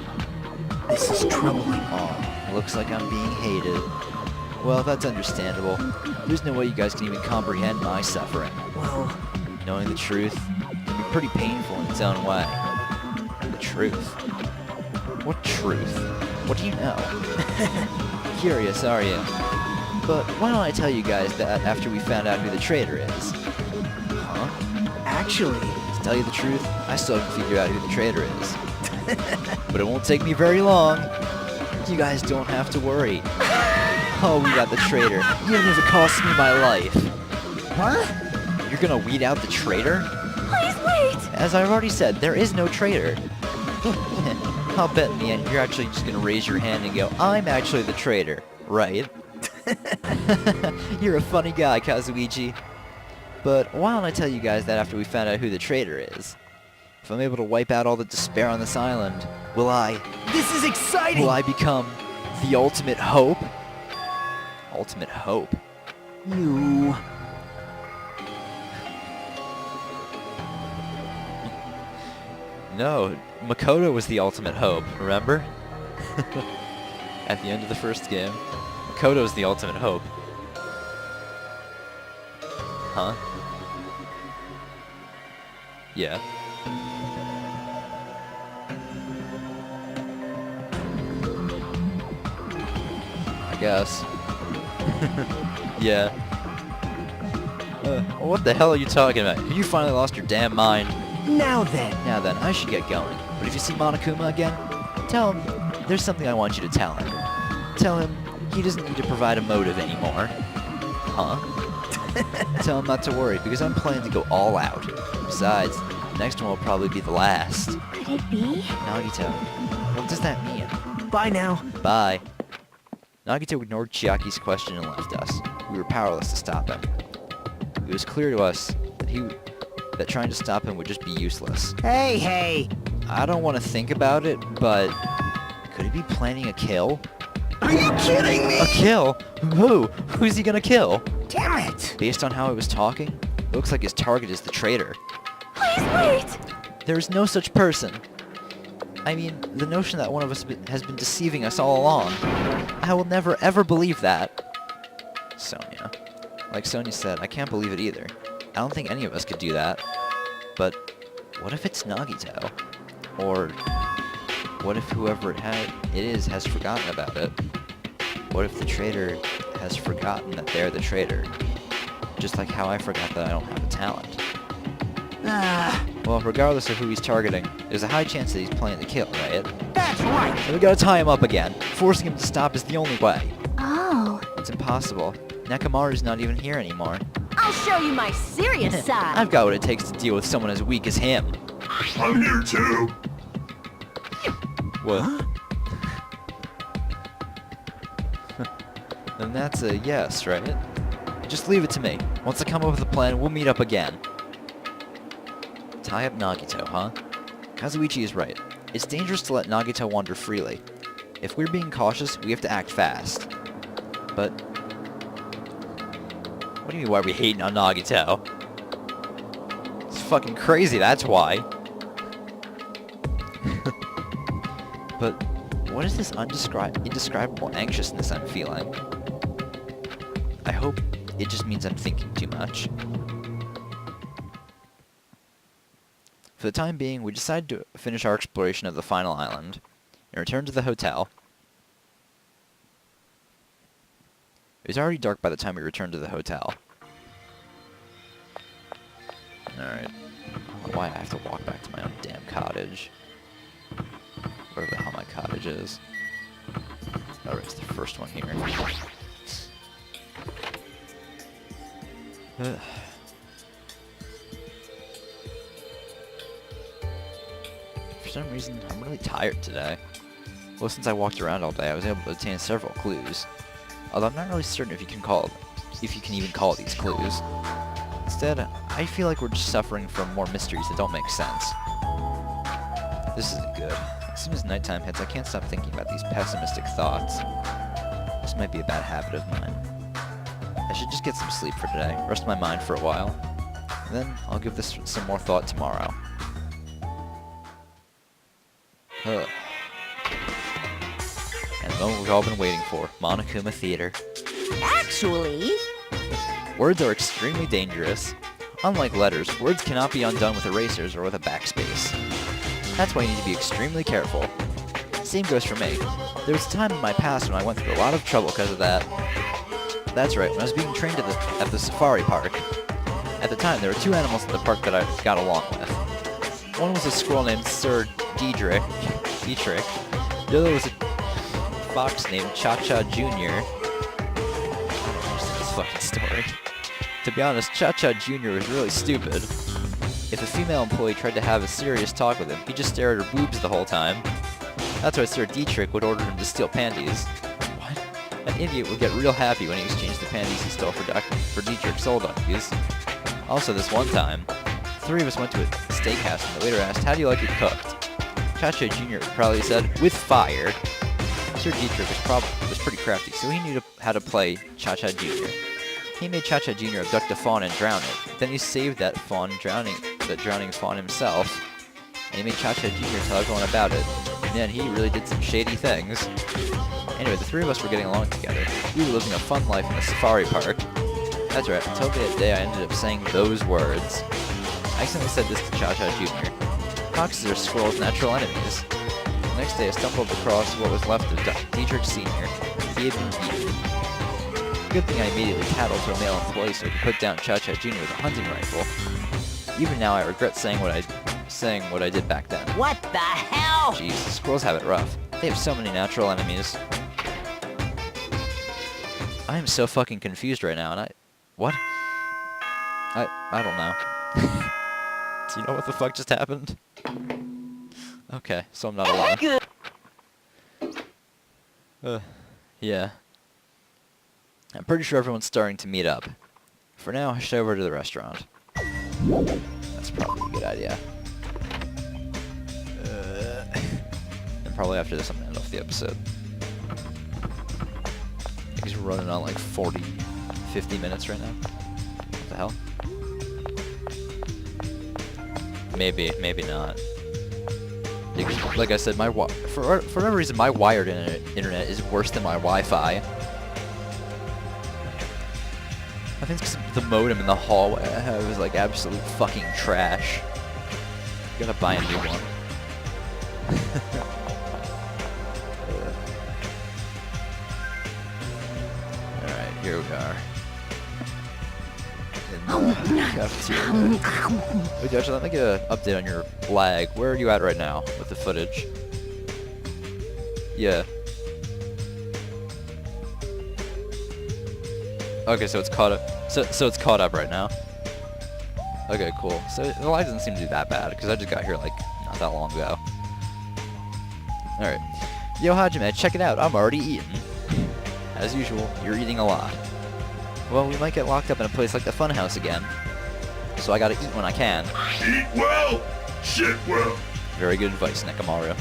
This is troubling. Oh, looks like I'm being hated. Well, that's understandable. There's no way you guys can even comprehend my suffering. Well, Knowing the truth can be pretty painful in its own way. The truth? What truth? What do you know? Curious, are you? But why don't I tell you guys that after we found out who the traitor is? Huh? actually... To tell you the truth, I still haven't figured out who the traitor is. But it won't take me very long. You guys don't have to worry. Oh, we got the traitor, even if it costs me my life. Huh? You're gonna weed out the traitor? please wait. As I've already said, there is no traitor. I'll bet in the end you're actually just gonna raise your hand and go, I'm actually the traitor, right? You're a funny guy, Kazuichi. But why don't I tell you guys that after we found out who the traitor is? If I'm able to wipe out all the despair on this island, will This is exciting! I become the ultimate hope? Ultimate hope? You... No, Makoto was the ultimate hope, remember? At the end of the first game, Makoto's the ultimate hope. Huh? Yeah. I guess. Yeah. What the hell are you talking about? Have you finally lost your damn mind? Now then. Now then, I should get going. But if you see Monokuma again, tell him there's something I want you to tell him. Tell him he doesn't need to provide a motive anymore. Huh? Tell him not to worry, because I'm planning to go all out. Besides, the next one will probably be the last. Could it be? Nagito, what does that mean? Bye now. Bye. Nagito ignored Chiaki's question and left us. We were powerless to stop him. It was clear to us that trying to stop him would just be useless. Hey! I don't want to think about it, but could he be planning a kill? Are you kidding me? A kill? Who? Who's he gonna kill? Damn it! Based on how he was talking, it looks like his target is the traitor. Please wait. There is no such person. I mean, the notion that one of us has been deceiving us all along. I will never ever believe that. Sonia. Like Sonia said, I can't believe it either. I don't think any of us could do that. But what if it's Nagito? Or what if whoever it is has forgotten about it? What if the traitor has forgotten that they're the traitor? Just like how I forgot that I don't have a talent. Well, regardless of who he's targeting, there's a high chance that he's planning to kill, right? That's right! So we gotta tie him up again. Forcing him to stop is the only way. Oh. It's impossible. Nekomaru's not even here anymore. I'll show you my serious side. I've got what it takes to deal with someone as weak as him. I'm here too. What? Then that's a yes, right? Just leave it to me. Once I come up with a plan, we'll meet up again. Tie up Nagito, huh? Kazuichi is right. It's dangerous to let Nagito wander freely. If we're being cautious, we have to act fast. But... what do you mean, why are we hating on Nagito? It's fucking crazy, that's why. But what is this indescribable anxiousness I'm feeling? I hope it just means I'm thinking too much. For the time being, we decided to finish our exploration of the final island and return to the hotel. It was already dark by the time we returned to the hotel. Alright. I don't know why I have to walk back to my own damn cottage. Wherever the hell my cottage is. Alright, it's the first one here. For some reason, I'm really tired today. Well, since I walked around all day, I was able to obtain several clues. Although I'm not really certain if you can even call these clues. Instead, I feel like we're just suffering from more mysteries that don't make sense. This isn't good. As soon as nighttime hits, I can't stop thinking about these pessimistic thoughts. This might be a bad habit of mine. I should just get some sleep for today, rest my mind for a while, and then I'll give this some more thought tomorrow. Ugh. And the moment we've all been waiting for, Monokuma Theater. Actually... Words are extremely dangerous. Unlike letters, words cannot be undone with erasers or with a backspace. That's why you need to be extremely careful. Same goes for me. There was a time in my past when I went through a lot of trouble because of that. That's right, when I was being trained at the safari park. At the time, there were two animals in the park that I got along with. One was a squirrel named Sir Dietrich. The other was a fox named Cha-Cha Jr. This fucking story. To be honest, Cha-Cha Jr. was really stupid. If a female employee tried to have a serious talk with him, he'd just stare at her boobs the whole time. That's why Sir Dietrich would order him to steal panties. What? An idiot would get real happy when he exchanged the panties he stole for Dietrich's old undies. Also, this one time, three of us went to a steakhouse and the waiter asked, "How do you like it cooked?" Cha-Cha Jr. probably said, "With fire." Sir Dietrich was pretty crafty, so he knew how to play Cha-Cha Jr. He made Cha-Cha Jr. abduct a fawn and drown it. Then he saved that drowning fawn himself, and he made Cha-Cha Jr. tell everyone about it. And then he really did some shady things. Anyway, the three of us were getting along together. We were living a fun life in the safari park. That's right, until that day I ended up saying those words. I accidentally said this to Cha-Cha Jr. Foxes are squirrels' natural enemies. The next day I stumbled across what was left of Dietrich Sr. He had been beaten. Good thing I immediately tattled to a male employee so he could put down Cha-Cha Jr. with a hunting rifle. Even now I regret saying what I did back then. What the hell? Jeez, squirrels have it rough. They have so many natural enemies. I am so fucking confused right now, and what? I don't know. Do you know what the fuck just happened? Okay, so I'm not alone. Yeah. I'm pretty sure everyone's starting to meet up. For now, I should head over to the restaurant. That's probably a good idea. And probably after this, I'm gonna end off the episode. I think he's running on like 40, 50 minutes right now. What the hell? Maybe not. Like I said, for whatever reason, my wired internet is worse than my Wi-Fi. I think it's 'cause the modem in the hallway was like absolute fucking trash. Gotta buy a new one. Alright, here we are. In the cafeteria. Wait, Josh, let me get an update on your lag. Where are you at right now with the footage? Yeah. Okay, so it's caught up. So it's caught up right now. Okay, cool. So the lag doesn't seem to be that bad because I just got here like not that long ago. All right, yo Hajime, check it out. I'm already eating. As usual, you're eating a lot. Well, we might get locked up in a place like the Funhouse again, so I gotta eat when I can. Eat well, shit well. Very good advice, Nekamaru.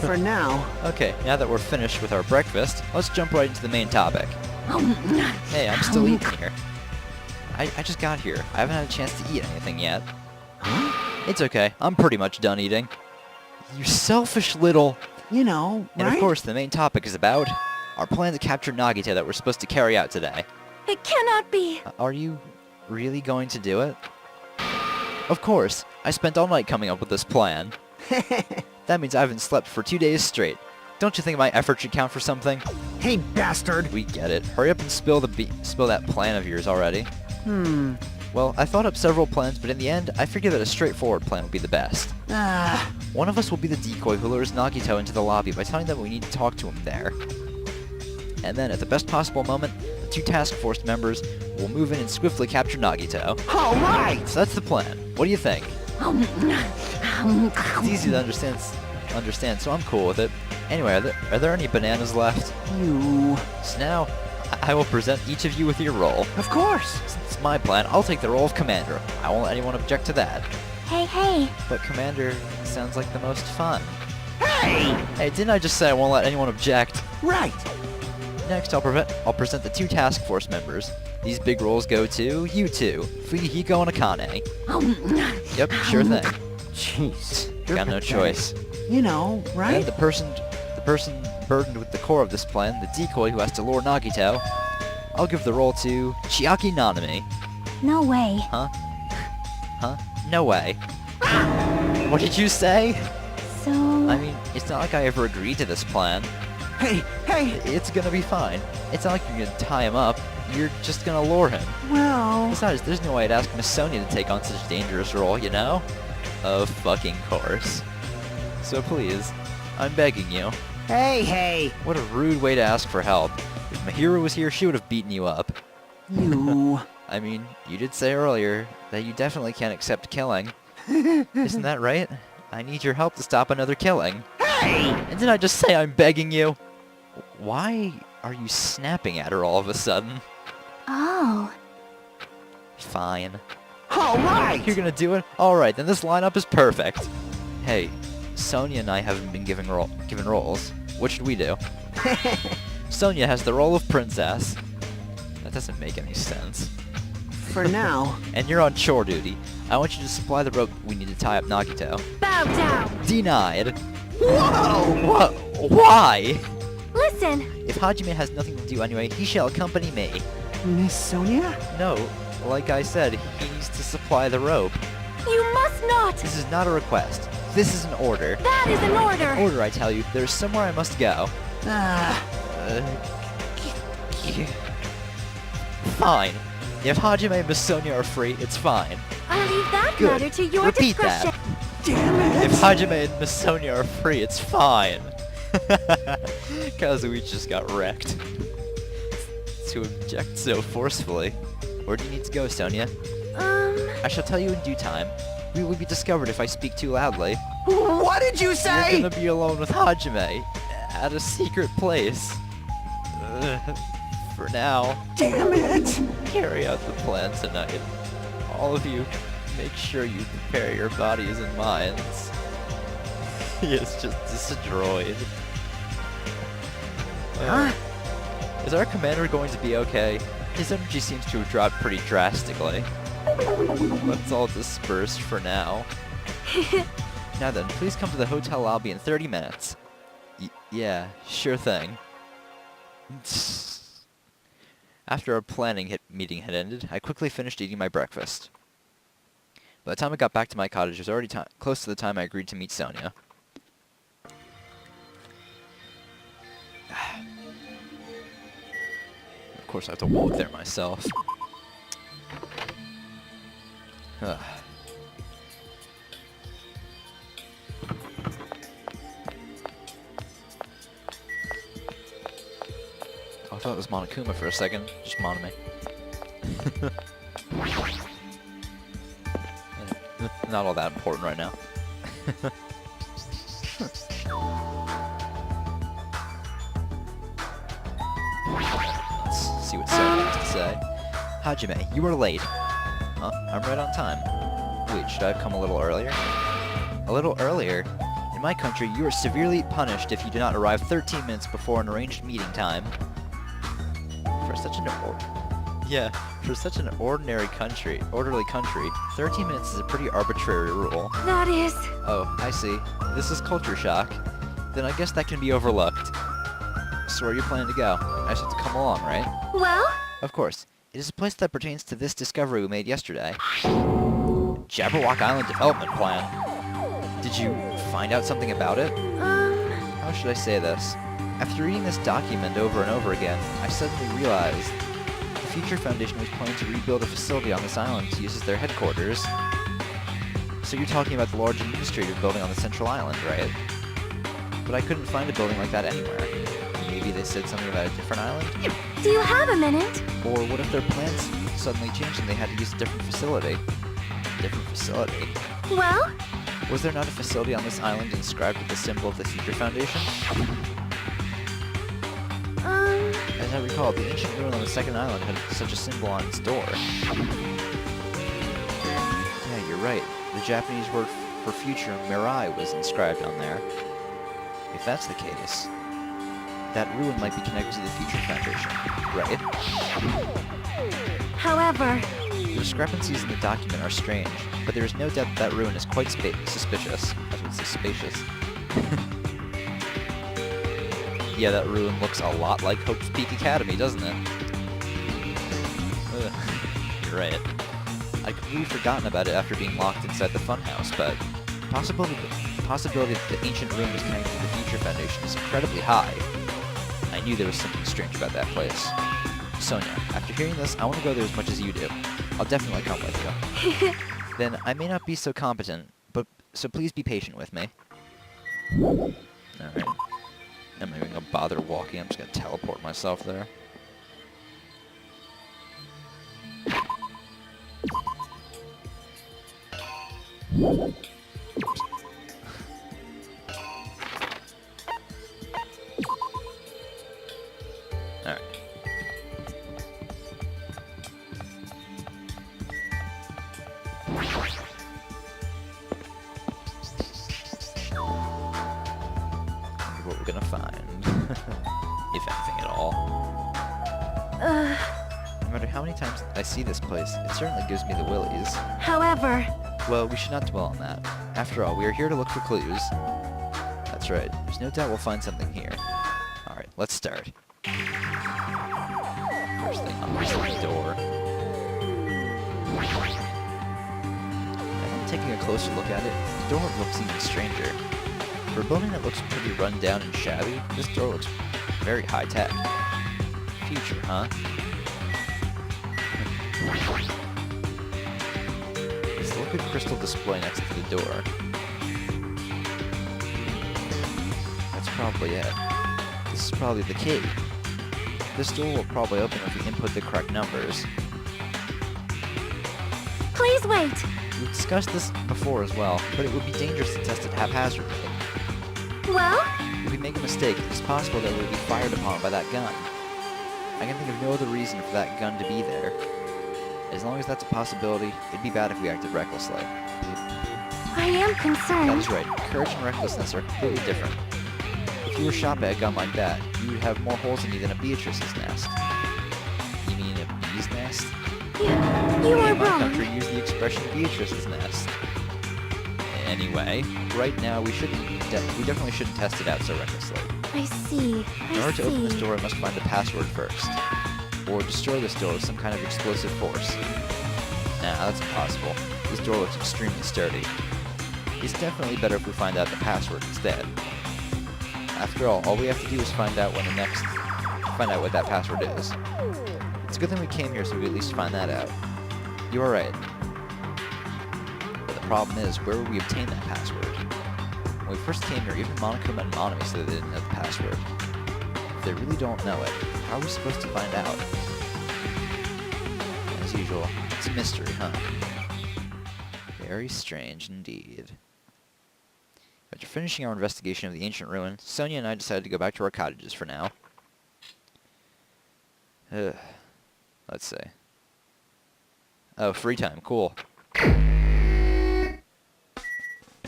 For now. Okay, now that we're finished with our breakfast, let's jump right into the main topic. Hey, I'm still eating here. I just got here. I haven't had a chance to eat anything yet. It's okay. I'm pretty much done eating. You selfish little... You know, And right? of course, the main topic is about our plan to capture Nagito that we're supposed to carry out today. It cannot be. Are you really going to do it? Of course. I spent all night coming up with this plan. That means I haven't slept for 2 days straight. Don't you think my effort should count for something? Hey, bastard! We get it. Hurry up and spill that plan of yours already. Well, I thought up several plans, but in the end, I figured that a straightforward plan would be the best. One of us will be the decoy who lures Nagito into the lobby by telling them we need to talk to him there. And then, at the best possible moment, the 2 task force members will move in and swiftly capture Nagito. Alright! So that's the plan. What do you think? It's easy to understand, so I'm cool with it. Anyway, are there any bananas left? You... So now, I will present each of you with your role. Of course! Since it's my plan, I'll take the role of Commander. I won't let anyone object to that. Hey. But Commander sounds like the most fun. Hey! Hey, didn't I just say I won't let anyone object? Right! Next, I'll present the 2 task force members. These big roles go to you 2, Fuyuhiko and Akane. Yep, sure thing. Jeez. Got no choice. You know, right? And the person burdened with the core of this plan, the decoy who has to lure Nagito, I'll give the role to Chiaki Nanami. No way. Huh? No way. What did you say? So... I mean, it's not like I ever agreed to this plan. Hey! It's gonna be fine. It's not like you're gonna tie him up. You're just gonna lure him. Well... Besides, there's no way I'd ask Miss Sonia to take on such a dangerous role, you know? Of fucking course. So please, I'm begging you. Hey! What a rude way to ask for help. If Mahiro was here, she would have beaten you up. You... I mean, you did say earlier that you definitely can't accept killing. Isn't that right? I need your help to stop another killing. Hey! And didn't I just say I'm begging you? Why are you snapping at her all of a sudden? Oh. Fine. Alright! You're gonna do it? Alright, then this lineup is perfect. Hey, Sonia and I haven't been given roles. What should we do? Sonia has the role of princess. That doesn't make any sense. For now. And you're on chore duty. I want you to supply the rope we need to tie up Nagito. Bow down. Denied. Whoa! What? Why? Listen. If Hajime has nothing to do anyway, he shall accompany me. Miss Sonia? No, like I said, he needs to supply the rope. You must not. This is not a request. This is an order. That is an order. Order, I tell you. There's somewhere I must go. Fine. If Hajime and Miss Sonia are free, it's fine. I'll leave that Good. matter to your Repeat discretion. that. Damn If it! Hajime and Miss Sonia are free, it's fine. Kazuichi just got wrecked. To object so forcefully. Where do you need to go, Sonia? I shall tell you in due time. We will be discovered if I speak too loudly. What did you You're say? gonna be alone with Hajime at a secret place. For now, Damn it! carry out the plan tonight. All of you, make sure you prepare your bodies and minds. He is just destroyed. Huh? Is our commander going to be okay? His energy seems to have dropped pretty drastically. Let's all disperse for now. Now then, please come to the hotel lobby in 30 minutes. Yeah, sure thing. After our planning meeting had ended, I quickly finished eating my breakfast. By the time I got back to my cottage, it was already close to the time I agreed to meet Sonia. Of course, I have to walk there myself. I thought it was Monokuma for a second. Just Monami. Not all that important right now. Let's see what Sonia has to say. Hajime, you are late. Huh? I'm right on time. Wait, should I have come a little earlier? A little earlier? In my country, you are severely punished if you do not arrive 13 minutes before an arranged meeting time. For such an orderly country, 13 minutes is a pretty arbitrary rule. That is... Oh, I see. This is culture shock. Then I guess that can be overlooked. So where are you planning to go? I just have to come along, right? Well? Of course. It is a place that pertains to this discovery we made yesterday. Jabberwock Island Development Plan. Did you find out something about it? How should I say this? After reading this document over and over again, I suddenly realized the Future Foundation was planning to rebuild a facility on this island to use as their headquarters. So you're talking about the large administrative building on the central island, right? But I couldn't find a building like that anywhere. Maybe they said something about a different island? Do you have a minute? Or what if their plans suddenly changed and they had to use a different facility? Different facility? Well? Was there not a facility on this island inscribed with the symbol of the Future Foundation? As I recall, the ancient ruin on the second island had such a symbol on its door. Yeah, you're right. The Japanese word for future, Mirai, was inscribed on there. If that's the case, that ruin might be connected to the Future Foundation, right? However... The discrepancies in the document are strange, but there is no doubt that ruin is quite suspicious. I was going to say spacious. Yeah, that ruin looks a lot like Hope's Peak Academy, doesn't it? Ugh. You're right. I'd completely forgotten about it after being locked inside the funhouse, but the possibility that the ancient ruin was connected to the Future Foundation is incredibly high. I knew there was something strange about that place. Sonia, after hearing this, I want to go there as much as you do. I'll definitely come with you. Then I may not be so competent, so please be patient with me. Alright. I'm not even gonna bother walking, I'm just gonna teleport myself there. Alright. What we're gonna find, if anything at all. No matter how many times I see this place, it certainly gives me the willies. However... Well, we should not dwell on that. After all, we are here to look for clues. That's right. There's no doubt we'll find something here. Alright, let's start. First thing, unlock the door. And I'm taking a closer look at it. The door looks even stranger. For a building that looks pretty run down and shabby, this door looks very high-tech. Future, huh? It's the liquid crystal display next to the door. That's probably it. This is probably the key. This door will probably open if we input the correct numbers. Please wait! We've discussed this before as well, but it would be dangerous to test it haphazardly. Well? If we make a mistake, it is possible that we will be fired upon by that gun. I can think of no other reason for that gun to be there. As long as that's a possibility, it'd be bad if we acted recklessly. I am concerned. That is right. Courage and recklessness are completely different. If you were shot by a gun like that, you would have more holes in you than a Beatrice's nest. You mean a bee's nest? You We are in my wrong. country use the expression Beatrice's nest. Anyway, right now we definitely shouldn't test it out so recklessly. I see. In order to open this see. door, I must find the password first. Or destroy this door with some kind of explosive force. Nah, that's impossible. This door looks extremely sturdy. It's definitely better if we find out the password instead. After all we have to do is find out what that password is. It's a good thing we came here so we at least find that out. You are right. But the problem is, where would we obtain that password? When we first came here, even Monokuma and Monami said they didn't know the password. If they really don't know it, how are we supposed to find out? As usual, it's a mystery, huh? Very strange indeed. After finishing our investigation of the ancient ruin, Sonia and I decided to go back to our cottages for now. Let's see. Oh, free time, cool.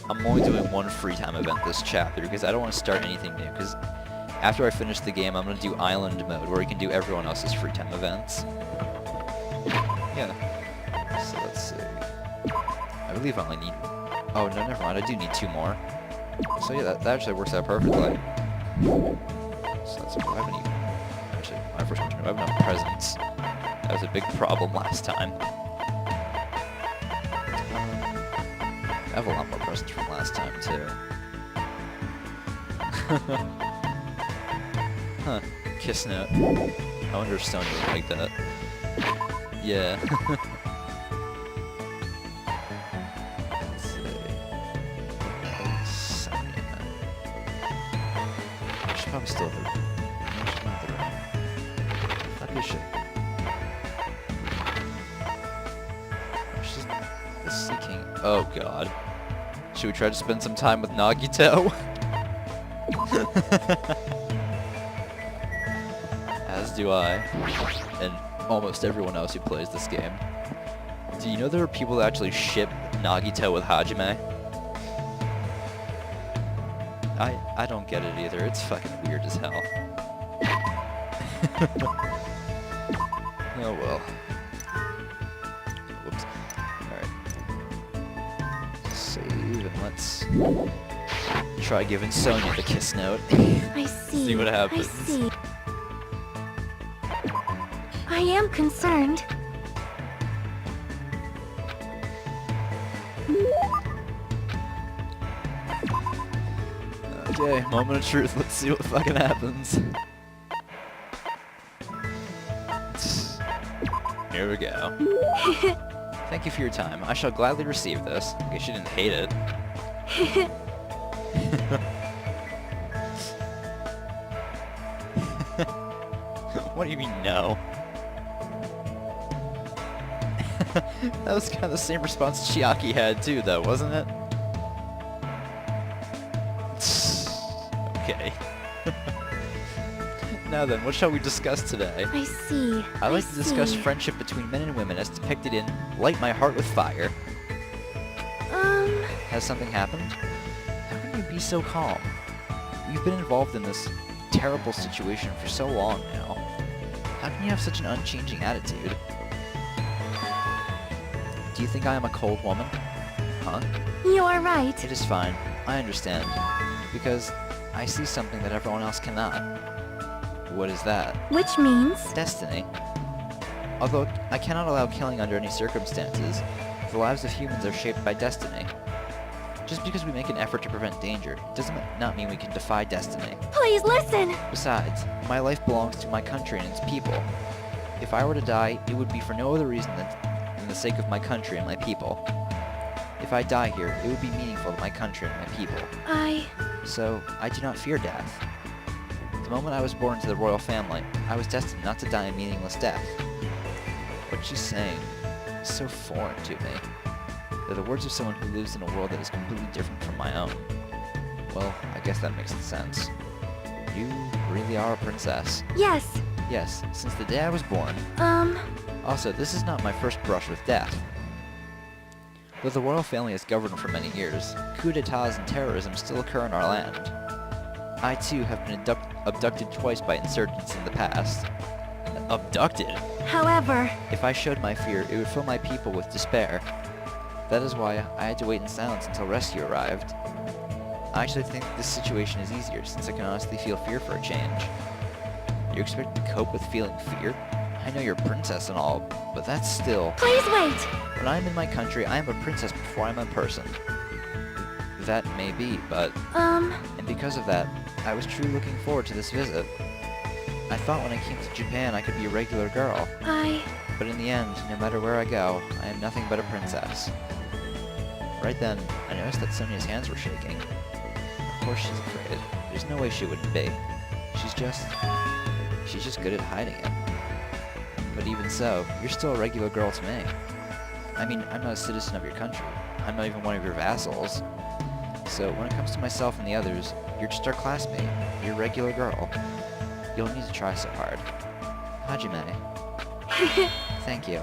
I'm only doing one free time event this chapter because I don't want to start anything new, because after I finish the game I'm going to do island mode where you can do everyone else's free time events. Yeah. So let's see. I believe I only need... Oh, no, never mind. I do need 2 more. So yeah, that actually works out perfectly. So that's... I haven't even... Actually, my first one, I have enough presents. That was a big problem last time. I have a lot more presents from last time, too. Huh. Kiss note. I wonder if Sonia would like that. Yeah. Let's see. Sonia. She's probably still at the room. No, she's not at the room. Fuck is she? Oh, she's seeking. Oh god. Should we try to spend some time with Nagito? As do I. And almost everyone else who plays this game. Do you know there are people that actually ship Nagito with Hajime? I don't get it either. It's fucking weird as hell. Oh well. Whoops. Alright. Save and let's try giving Sonia the kiss note. I see. See what happens. I see. I am concerned. Okay, moment of truth. Let's see what fucking happens. Here we go. Thank you for your time. I shall gladly receive this. I guess you didn't hate it. What do you mean, no? That was kind of the same response Chiaki had too, though, wasn't it? Okay. Now then, what shall we discuss today? I see. I like to discuss see. friendship between men and women as depicted in Light My Heart with Fire. Has something happened? How can you be so calm? You've been involved in this terrible situation for so long now. How can you have such an unchanging attitude? Do you think I am a cold woman? Huh? You are right. It is fine. I understand. Because I see something that everyone else cannot. What is that? Which means? Destiny. Although I cannot allow killing under any circumstances, the lives of humans are shaped by destiny. Just because we make an effort to prevent danger, does not mean we can defy destiny. Please listen. Besides, my life belongs to my country and its people. If I were to die, it would be for no other reason than the sake of my country and my people. If I die here, it would be meaningful to my country and my people. So, I do not fear death. The moment I was born into the royal family, I was destined not to die a meaningless death. What she's saying is so foreign to me. They're the words of someone who lives in a world that is completely different from my own. Well, I guess that makes sense. You really are a princess. Yes. Yes, since the day I was born. Also, this is not my first brush with death. Though the royal family has governed for many years, coups d'etats and terrorism still occur in our land. I too have been abducted twice by insurgents in the past. Abducted? However, if I showed my fear, it would fill my people with despair. That is why I had to wait in silence until rescue arrived. I actually think this situation is easier, since I can honestly feel fear for a change. You expect me to cope with feeling fear? I know you're a princess and all, but that's still... Please wait! When I'm in my country, I am a princess before I'm a person. That may be, but... And because of that, I was truly looking forward to this visit. I thought when I came to Japan I could be a regular girl. But in the end, no matter where I go, I am nothing but a princess. Right then, I noticed that Sonia's hands were shaking. Of course she's afraid. There's no way she wouldn't be. She's just good at hiding it. But even so, you're still a regular girl to me. I mean, I'm not a citizen of your country. I'm not even one of your vassals. So when it comes to myself and the others, you're just our classmate. You're a regular girl. You don't need to try so hard. Hajime. Thank you.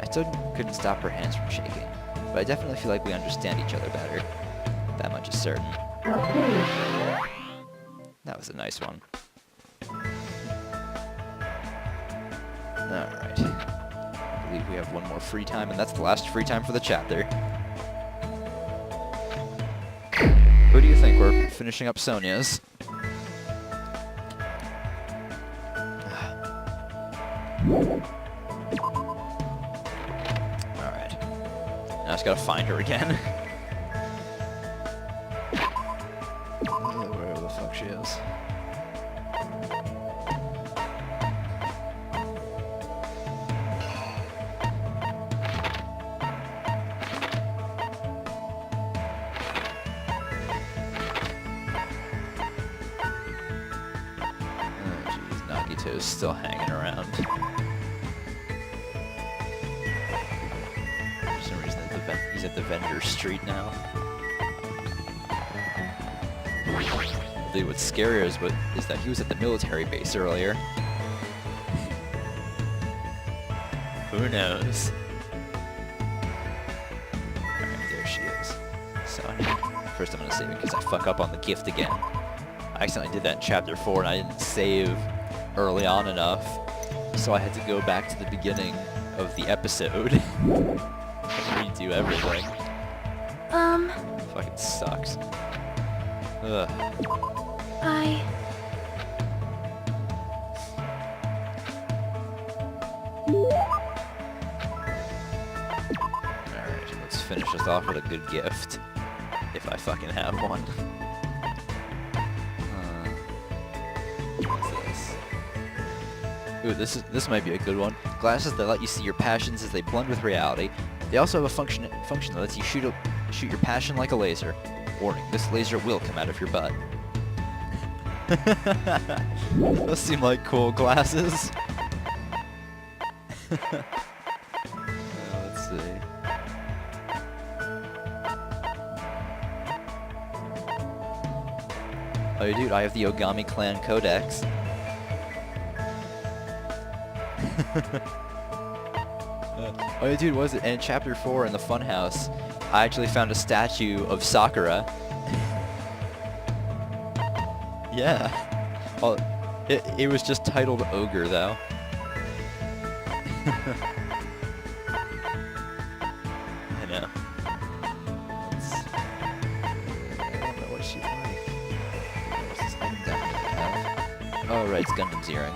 I still couldn't stop her hands from shaking, but I definitely feel like we understand each other better. That much is certain. That was a nice one. Alright. I believe we have one more free time, and that's the last free time for the chapter. Who do you think we're finishing up Sonia's? Alright. Now I just gotta find her again. fuck she is. Oh jeez, Nagito's still hanging around. For some reason, he's at the vendor street now. Dude, what's scarier is that he was at the military base earlier. Who knows? Alright, there she is. Sonia. First I'm gonna save it because I fuck up on the gift again. I accidentally did that in chapter 4 and I didn't save early on enough. So I had to go back to the beginning of the episode. And redo everything. Fucking sucks. Ugh. Alright, let's finish this off with a good gift. If I fucking have one. What's this? Ooh, this might be a good one. Glasses that let you see your passions as they blend with reality. They also have a function that lets you shoot your passion like a laser. Warning, this laser will come out of your butt. Those seem like cool glasses. Let's see. Oh dude, I have the Ogami Clan Codex. Oh yeah, dude, was it? And in chapter 4 in the funhouse, I actually found a statue of Sakura. Yeah. Well, it was just titled Ogre, though. I know. I don't know what she's like. What's this item down here? Oh, right, it's Gundam's earring.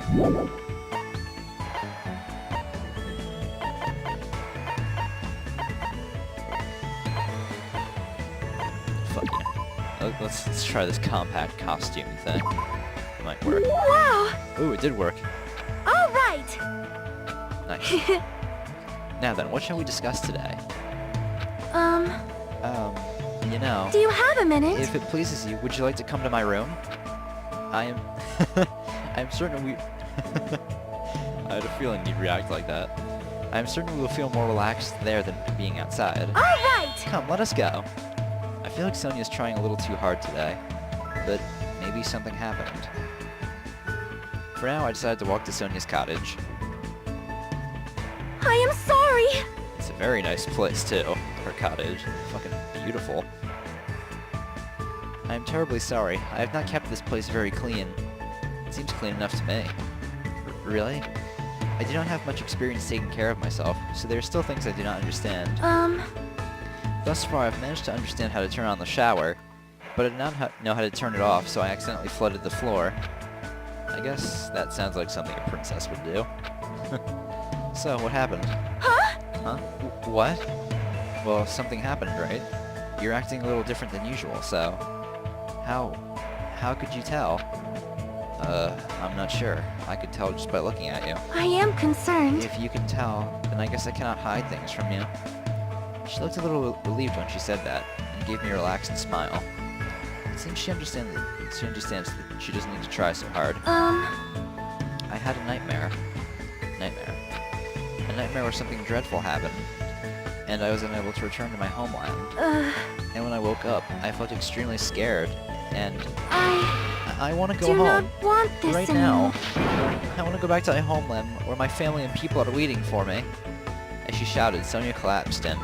Let's try this compact costume thing. It might work. Wow! Ooh, it did work. All right! Nice. Now then, what shall we discuss today? You know... Do you have a minute? If it pleases you, would you like to come to my room? I am... I'm certain we... I had a feeling you'd react like that. I'm certain we will feel more relaxed there than being outside. All right! Come, let us go. I feel like Sonia's trying a little too hard today, but maybe something happened. For now, I decided to walk to Sonia's cottage. I am sorry! It's a very nice place, too, her cottage. Fucking beautiful. I am terribly sorry. I have not kept this place very clean. It seems clean enough to me. Really? I do not have much experience taking care of myself, so there are still things I do not understand. Thus far, I've managed to understand how to turn on the shower, but I did not know how to turn it off, so I accidentally flooded the floor. I guess that sounds like something a princess would do. So, what happened? Huh? Huh? What? Well, something happened, right? You're acting a little different than usual, so... How could you tell? I'm not sure. I could tell just by looking at you. I am concerned. If you can tell, then I guess I cannot hide things from you. She looked a little relieved when she said that, and gave me a relaxed smile. It seems she understands that she doesn't need to try so hard. I had a nightmare. A nightmare where something dreadful happened, and I was unable to return to my homeland. And when I woke up, I felt extremely scared, and I want to go do home. not want this right now. I want to go back to my homeland, where my family and people are waiting for me. As she shouted, Sonia collapsed and...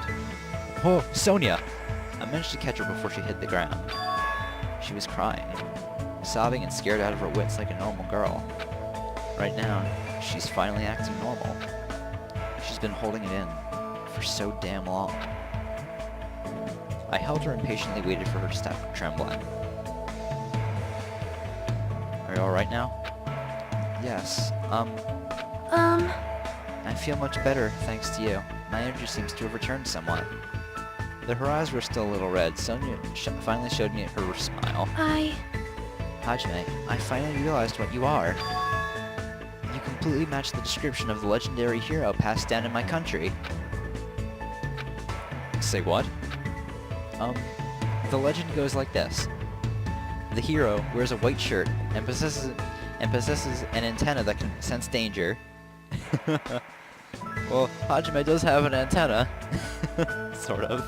Oh, Sonia! I managed to catch her before she hit the ground. She was crying, sobbing and scared out of her wits like a normal girl. Right now, she's finally acting normal. She's been holding it in for so damn long. I held her and patiently waited for her to stop trembling. Are you alright now? Yes, I feel much better, thanks to you. My energy seems to have returned somewhat. Though her eyes were still a little red, Sonia finally showed me her smile. Hajime, I finally realized what you are. You completely match the description of the legendary hero passed down in my country. Say what? The legend goes like this. The hero wears a white shirt and possesses an antenna that can sense danger. Well, Hajime does have an antenna. Sort of.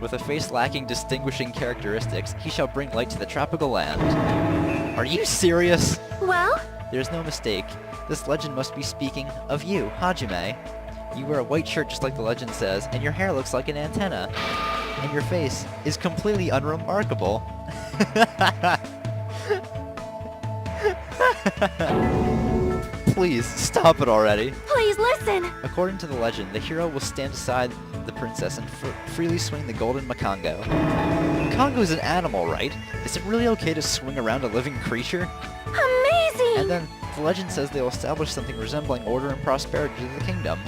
With a face lacking distinguishing characteristics, he shall bring light to the tropical land. Are you serious? Well? There's no mistake. This legend must be speaking of you, Hajime. You wear a white shirt just like the legend says, and your hair looks like an antenna. And your face is completely unremarkable. Please, stop it already. Please listen! According to the legend, the hero will stand aside the princess and freely swing the golden makango. Makango is an animal, right? Is it really okay to swing around a living creature? Amazing! And then, the legend says they'll establish something resembling order and prosperity to the kingdom.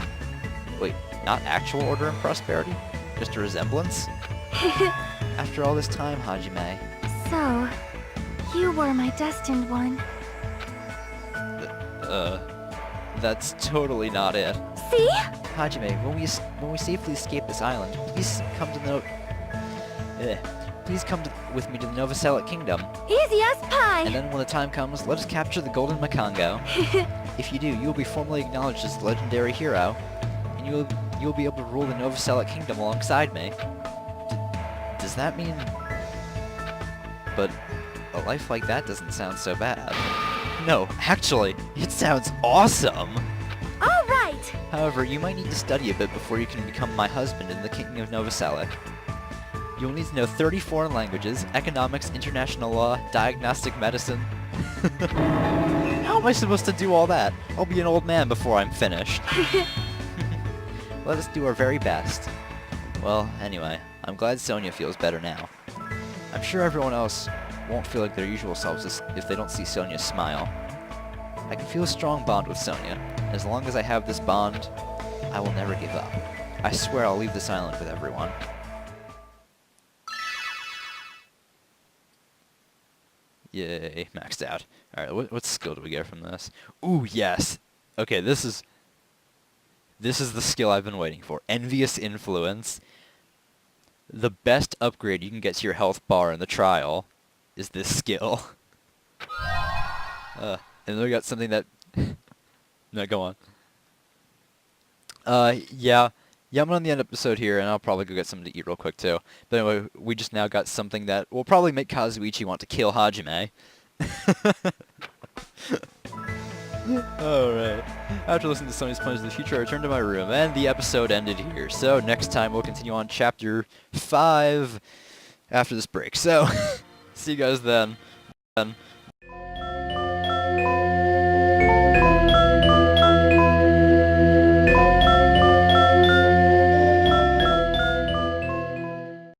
Wait, not actual order and prosperity? Just a resemblance? After all this time, Hajime. So, you were my destined one. That's totally not it. See? Hajime, when we safely escape this island, please come to with me to the Novoselic Kingdom. Easy as pie! And then when the time comes, let us capture the Golden Makango. If you do, you will be formally acknowledged as the legendary hero, and you will be able to rule the Novoselic Kingdom alongside me. Does that mean... But a life like that doesn't sound so bad. No, actually, it sounds awesome! Alright! However, you might need to study a bit before you can become my husband in the Kingdom of Novoselic. You'll need to know 30 foreign languages, economics, international law, diagnostic medicine. How am I supposed to do all that? I'll be an old man before I'm finished. Let us do our very best. Well, anyway, I'm glad Sonia feels better now. I'm sure everyone else won't feel like their usual selves if they don't see Sonia smile. I can feel a strong bond with Sonia, and as long as I have this bond, I will never give up. I swear I'll leave this island with everyone. Yay, maxed out. Alright, what skill do we get from this? Ooh, yes! Okay, this is the skill I've been waiting for. Envious Influence. The best upgrade you can get to your health bar in the trial is this skill. And then we got something that... No, go on. Yeah, I'm gonna end the episode here, and I'll probably go get something to eat real quick, too. But anyway, we just now got something that will probably make Kazuichi want to kill Hajime. Alright. After listening to Sony's plans of the future, I returned to my room, and the episode ended here. So, next time we'll continue on Chapter 5 after this break. So, see you guys then.